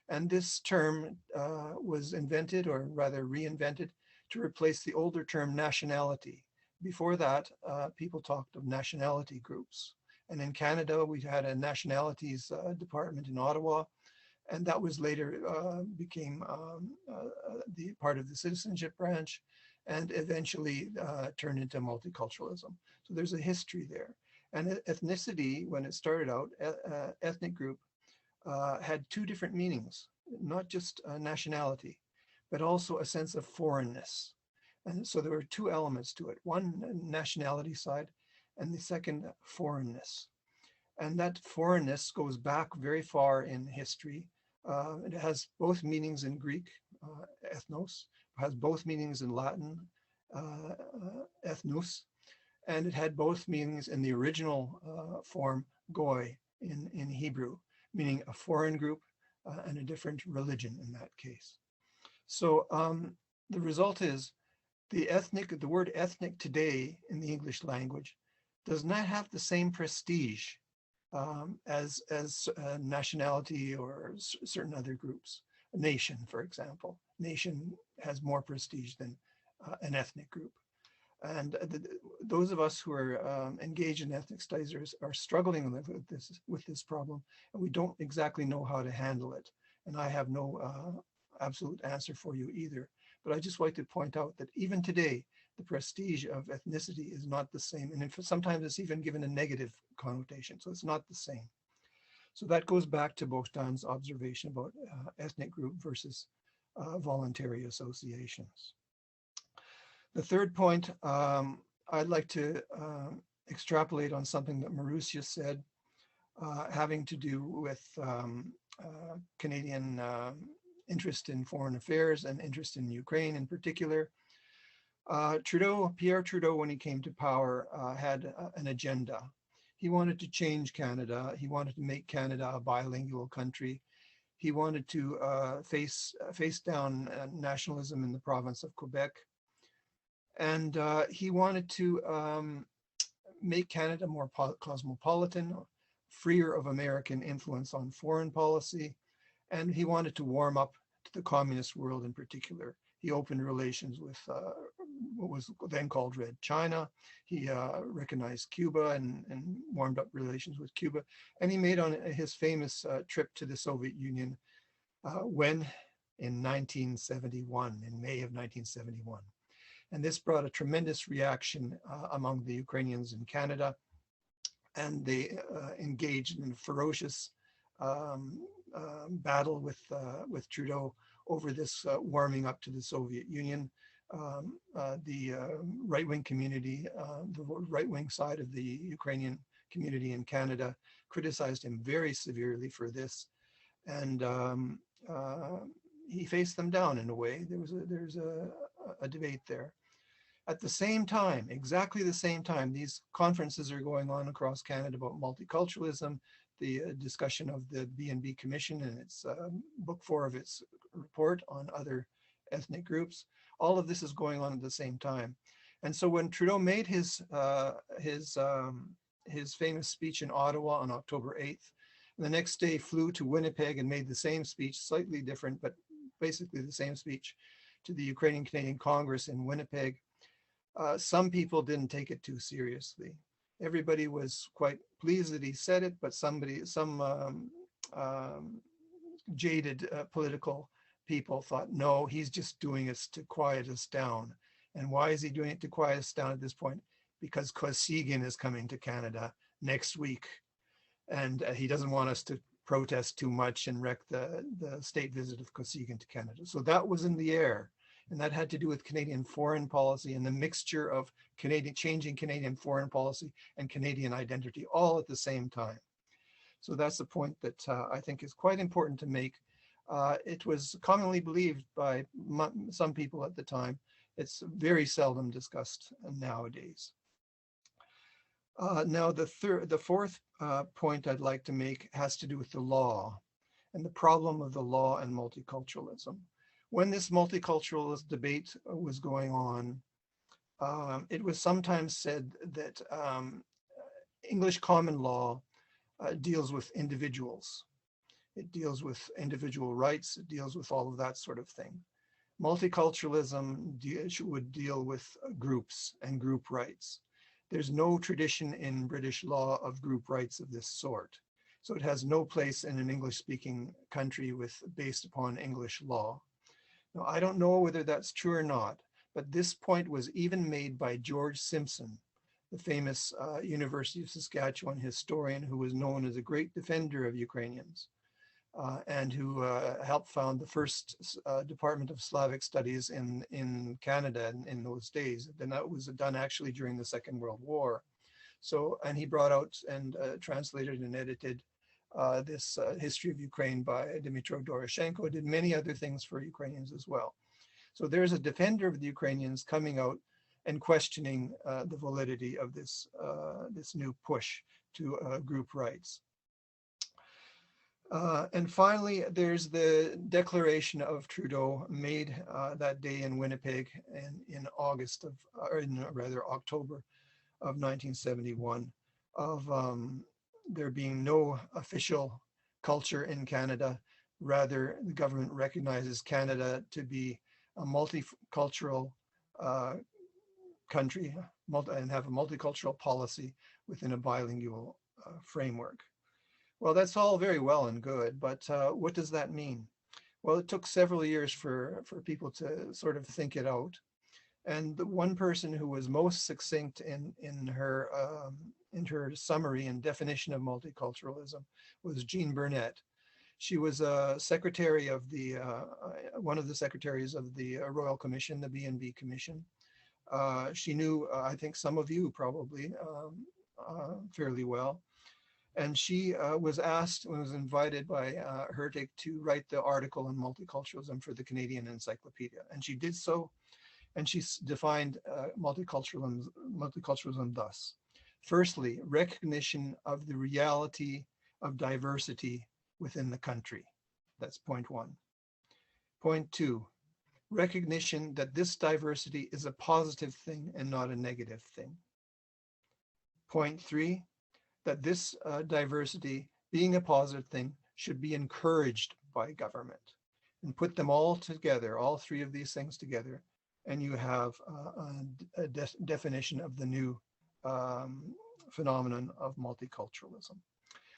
And this term was invented, or rather reinvented, to replace the older term nationality. Before that, people talked of nationality groups. And in Canada, we had a nationalities department in Ottawa, and that was later became the part of the citizenship branch, and eventually turned into multiculturalism. So there's a history there. And ethnicity, when it started out, ethnic group, had two different meanings, not just nationality, but also a sense of foreignness. And so there were two elements to it, one nationality side, and the second foreignness. And that foreignness goes back very far in history. It has both meanings in Greek, ethnos, has both meanings in Latin, ethnos, and it had both meanings in the original form, goy, in Hebrew, meaning a foreign group and a different religion in that case. So the result is the word ethnic today in the English language does not have the same prestige as nationality or certain other groups. A nation, for example. Nation has more prestige than an ethnic group. And those of us who are engaged in ethnic studies are struggling with this problem, and we don't exactly know how to handle it. And I have no absolute answer for you either. But I just like to point out that even today, the prestige of ethnicity is not the same. And sometimes it's even given a negative connotation. So it's not the same. So that goes back to Bohdan's observation about ethnic group versus voluntary associations. The third point, I'd like to extrapolate on something that Marusia said, having to do with Canadian interest in foreign affairs and interest in Ukraine in particular. Pierre Trudeau, when he came to power, had an agenda. He wanted to change Canada. He wanted to make Canada a bilingual country. He wanted to face down nationalism in the province of Quebec. And he wanted to make Canada more cosmopolitan, freer of American influence on foreign policy. And he wanted to warm up to the communist world in particular. He opened relations with what was then called Red China. He recognized Cuba and warmed up relations with Cuba. And he made on his famous trip to the Soviet Union in 1971, in May of 1971. And this brought a tremendous reaction among the Ukrainians in Canada. And they engaged in a ferocious battle with Trudeau over this warming up to the Soviet Union. The right-wing community, the right-wing side of the Ukrainian community in Canada criticized him very severely for this. And he faced them down in a way. There's a debate there. At the same time, exactly the same time, these conferences are going on across Canada about multiculturalism, the discussion of the B&B Commission and its book 4 of its report on other ethnic groups. All of this is going on at the same time. And so when Trudeau made his famous speech in Ottawa on October 8th, and the next day flew to Winnipeg and made the same speech, slightly different, but basically the same speech, to the Ukrainian Canadian Congress in Winnipeg, some people didn't take it too seriously. Everybody was quite pleased that he said it, but some jaded political people thought, no, he's just doing it to quiet us down. And why is he doing it to quiet us down at this point? Because Kosygin is coming to Canada next week, and he doesn't want us to protest too much and wreck the state visit of Kosygin to Canada. So that was in the air, and that had to do with Canadian foreign policy and the mixture of changing Canadian foreign policy and Canadian identity all at the same time. So that's the point that I think is quite important to make. It was commonly believed by some people at the time. It's very seldom discussed nowadays. Now, the fourth point I'd like to make has to do with the law and the problem of the law and multiculturalism. When this multiculturalist debate was going on, it was sometimes said that English common law deals with individuals. It deals with individual rights. It deals with all of that sort of thing. Multiculturalism would deal with groups and group rights. There's no tradition in British law of group rights of this sort. So it has no place in an English-speaking country based upon English law. Now, I don't know whether that's true or not, but this point was even made by George Simpson, the famous University of Saskatchewan historian who was known as a great defender of Ukrainians. And who helped found the first Department of Slavic Studies in Canada in those days. And that was done actually during the Second World War. So, and he brought out and translated and edited this history of Ukraine by Dmytro Doroshenko, did many other things for Ukrainians as well. So there's a defender of the Ukrainians coming out and questioning the validity of this, this new push to group rights. And finally, there's the declaration of Trudeau made that day in Winnipeg and in August of, or in rather October of 1971, of there being no official culture in Canada. Rather, the government recognizes Canada to be a multicultural country and have a multicultural policy within a bilingual framework. Well, that's all very well and good, but what does that mean? Well, it took several years for people to sort of think it out. And the one person who was most succinct in her summary and definition of multiculturalism was Jean Burnett. She was a secretary of the, one of the secretaries of the Royal Commission, the B&B Commission. She knew, I think some of you probably fairly well. And she was asked and was invited by Hertig to write the article on multiculturalism for the Canadian Encyclopedia. And she did so, and she defined multiculturalism thus. Firstly, recognition of the reality of diversity within the country. That's point one. Point two, recognition that this diversity is a positive thing and not a negative thing. Point three, that this diversity, being a positive thing, should be encouraged by government. And put them all together, all three of these things together, and you have a definition of the new phenomenon of multiculturalism.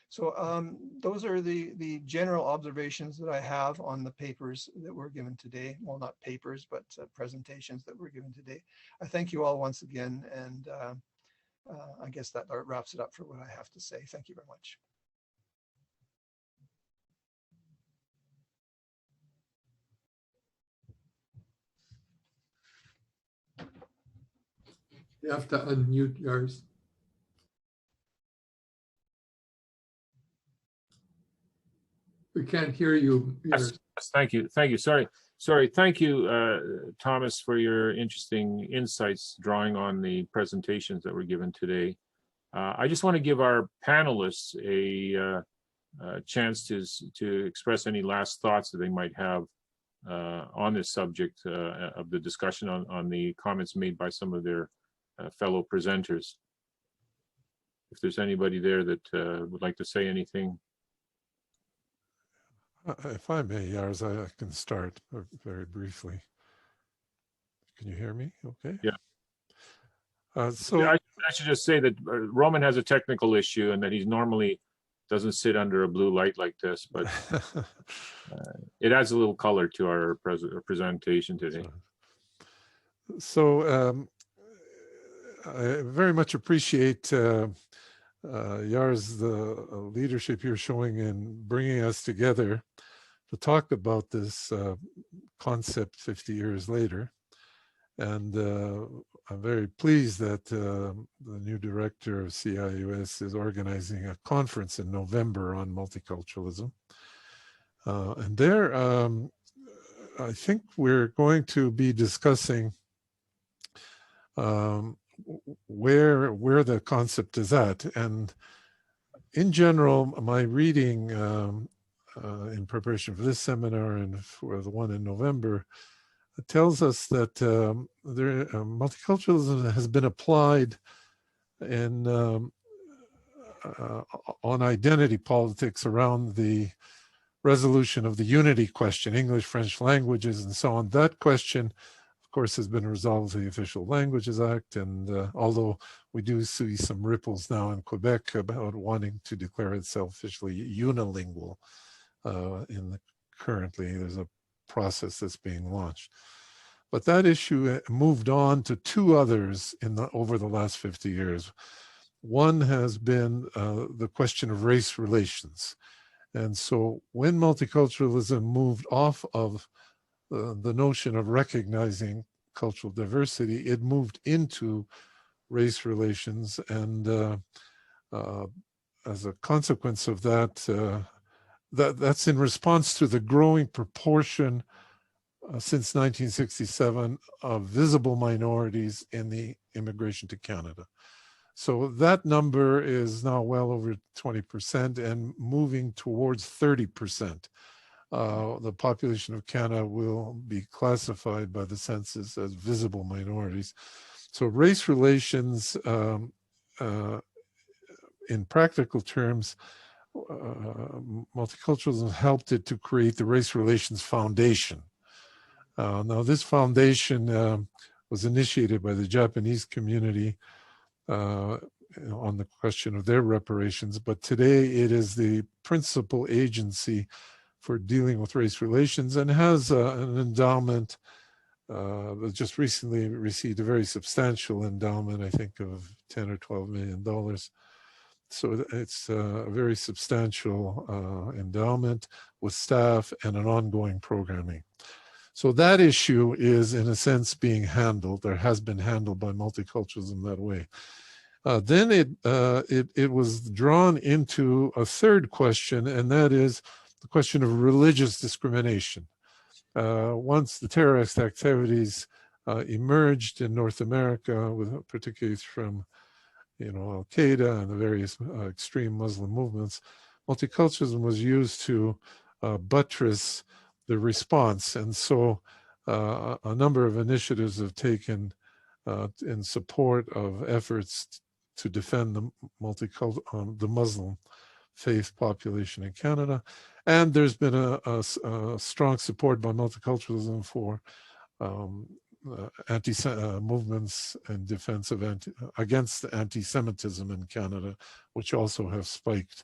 So those are the general observations that I have on the papers that were given today. Well, not papers, but presentations that were given today. I thank you all once again, and I guess that wraps it up for what I have to say. Thank you very much. You have to unmute yours. We can't hear you. Yes, thank you. Thank you. Sorry. Thank you, Thomas, for your interesting insights drawing on the presentations that were given today. I just want to give our panelists a chance to express any last thoughts that they might have on this subject of the discussion on the comments made by some of their fellow presenters. If there's anybody there that would like to say anything. If I may, Yars, I can start very briefly. Can you hear me? Okay. Yeah. So I should just say that Roman has a technical issue and that he normally doesn't sit under a blue light like this, but it adds a little color to our presentation today. So I very much appreciate Yars, the leadership you're showing in bringing us together to talk about this concept 50 years later. And I'm very pleased that the new director of CIUS is organizing a conference in November on multiculturalism. And there, I think we're going to be discussing where the concept is at. And in general, my reading in preparation for this seminar and for the one in November tells us that multiculturalism has been applied in on identity politics around the resolution of the unity question, English, French languages, and so on. That question, of course, has been resolved with the Official Languages Act, and although we do see some ripples now in Quebec about wanting to declare itself officially unilingual, currently there's a process that's being launched. But that issue moved on to two others over the last 50 years. One has been the question of race relations. And so when multiculturalism moved off of the notion of recognizing cultural diversity, it moved into race relations. And as a consequence of that, that's in response to the growing proportion since 1967 of visible minorities in the immigration to Canada. So that number is now well over 20% and moving towards 30%. The population of Canada will be classified by the census as visible minorities. So race relations, in practical terms, multiculturalism helped it to create the Race Relations Foundation. Now, this foundation was initiated by the Japanese community on the question of their reparations, but today it is the principal agency for dealing with race relations and has an endowment that just recently received a very substantial endowment, I think of $10 or $12 million. So it's a very substantial endowment with staff and an ongoing programming. So that issue is, in a sense, being handled, or has been handled by multiculturalism that way. Then it was drawn into a third question, and that is the question of religious discrimination. Once the terrorist activities emerged in North America, particularly from Al-Qaeda and the various extreme Muslim movements, multiculturalism was used to buttress the response. And so a number of initiatives have taken in support of efforts to defend the Muslim faith population in Canada. And there's been a strong support by multiculturalism for movements in defense of against anti-Semitism in Canada, which also have spiked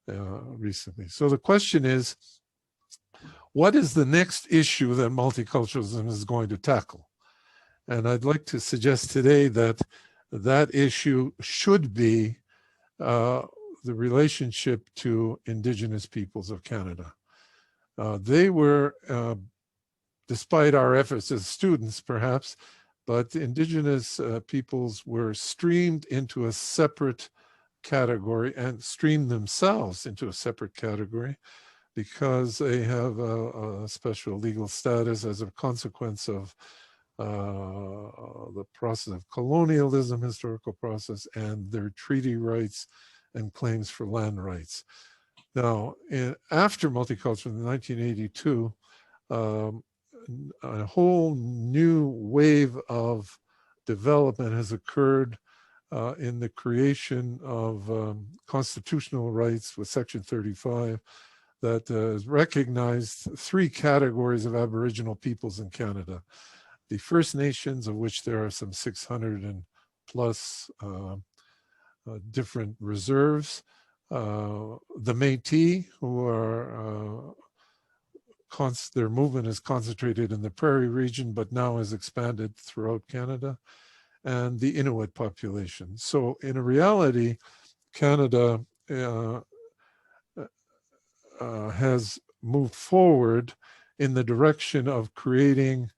recently. So the question is, what is the next issue that multiculturalism is going to tackle? And I'd like to suggest today that that issue should be the relationship to Indigenous peoples of Canada. They were, despite our efforts as students perhaps, but Indigenous peoples were streamed into a separate category and streamed themselves into a separate category because they have a special legal status as a consequence of the process of colonialism, historical process, and their treaty rights and claims for land rights. Now, after multiculturalism in 1982, a whole new wave of development has occurred in the creation of constitutional rights with Section 35 that has recognized 3 categories of Aboriginal peoples in Canada. The First Nations, of which there are some 600 and plus different reserves, the Métis, who are their movement is concentrated in the prairie region, but now has expanded throughout Canada, and the Inuit population. So in reality, Canada has moved forward in the direction of creating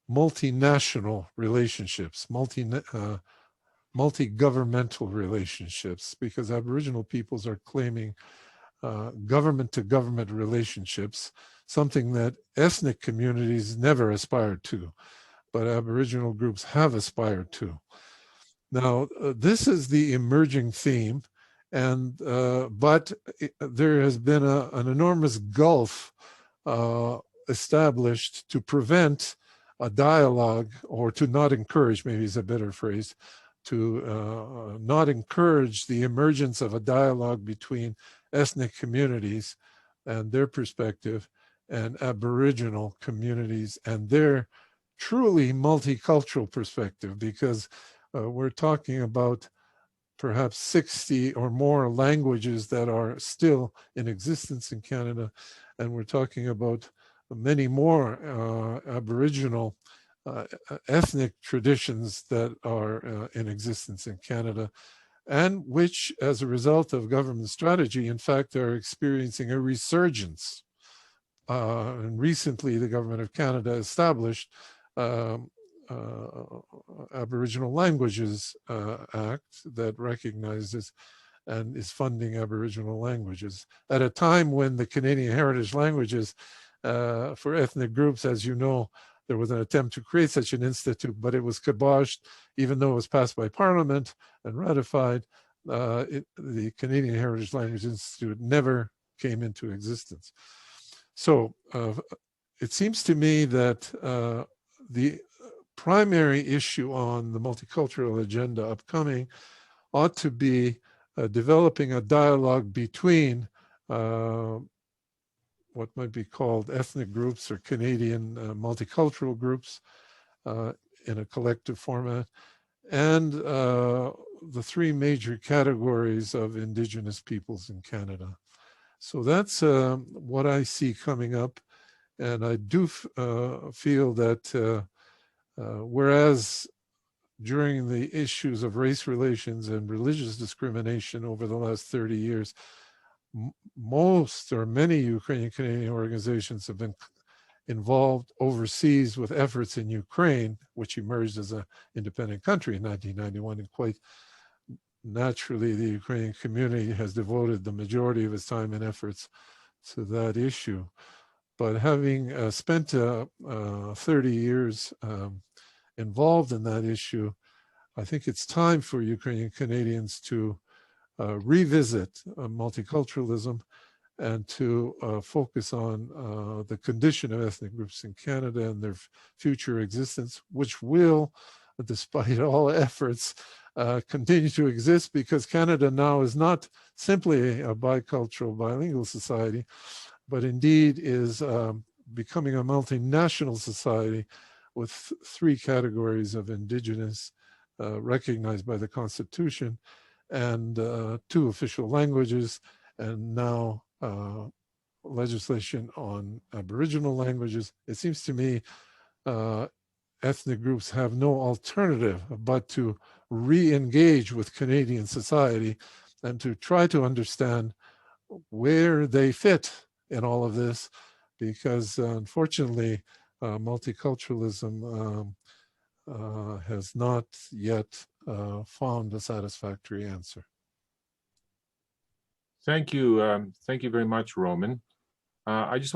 multinational relationships, multi-governmental relationships, because Aboriginal peoples are claiming government-to-government relationships, something that ethnic communities never aspired to, but Aboriginal groups have aspired to. Now, this is the emerging theme, and but there has been an enormous gulf established to prevent a dialogue, or to not encourage, maybe is a better phrase, to not encourage the emergence of a dialogue between ethnic communities and their perspective and Aboriginal communities and their truly multicultural perspective, because we're talking about perhaps 60 or more languages that are still in existence in Canada, and we're talking about many more Aboriginal ethnic traditions that are in existence in Canada, and which, as a result of government strategy, in fact, are experiencing a resurgence. And recently, the Government of Canada established Aboriginal Languages Act that recognizes and is funding Aboriginal languages at a time when the Canadian heritage languages for ethnic groups, as you know, there was an attempt to create such an institute, but it was kiboshed, even though it was passed by Parliament and ratified. The Canadian Heritage Language Institute never came into existence. So it seems to me that the primary issue on the multicultural agenda upcoming ought to be developing a dialogue between what might be called ethnic groups or Canadian multicultural groups in a collective format, and the 3 major categories of Indigenous peoples in Canada. So that's what I see coming up. And I do feel that whereas during the issues of race relations and religious discrimination over the last 30 years, most or many Ukrainian Canadian organizations have been involved overseas with efforts in Ukraine, which emerged as an independent country in 1991. And quite naturally, the Ukrainian community has devoted the majority of its time and efforts to that issue. But having spent 30 years involved in that issue, I think it's time for Ukrainian Canadians to revisit multiculturalism and to focus on the condition of ethnic groups in Canada and their future existence, which will, despite all efforts, continue to exist, because Canada now is not simply a bicultural, bilingual society, but indeed is becoming a multinational society with 3 categories of Indigenous recognized by the Constitution, and 2 official languages, and now legislation on Aboriginal languages. It seems to me ethnic groups have no alternative but to re-engage with Canadian society and to try to understand where they fit in all of this, because unfortunately multiculturalism has not yet found a satisfactory answer. Thank you very much, Roman. I just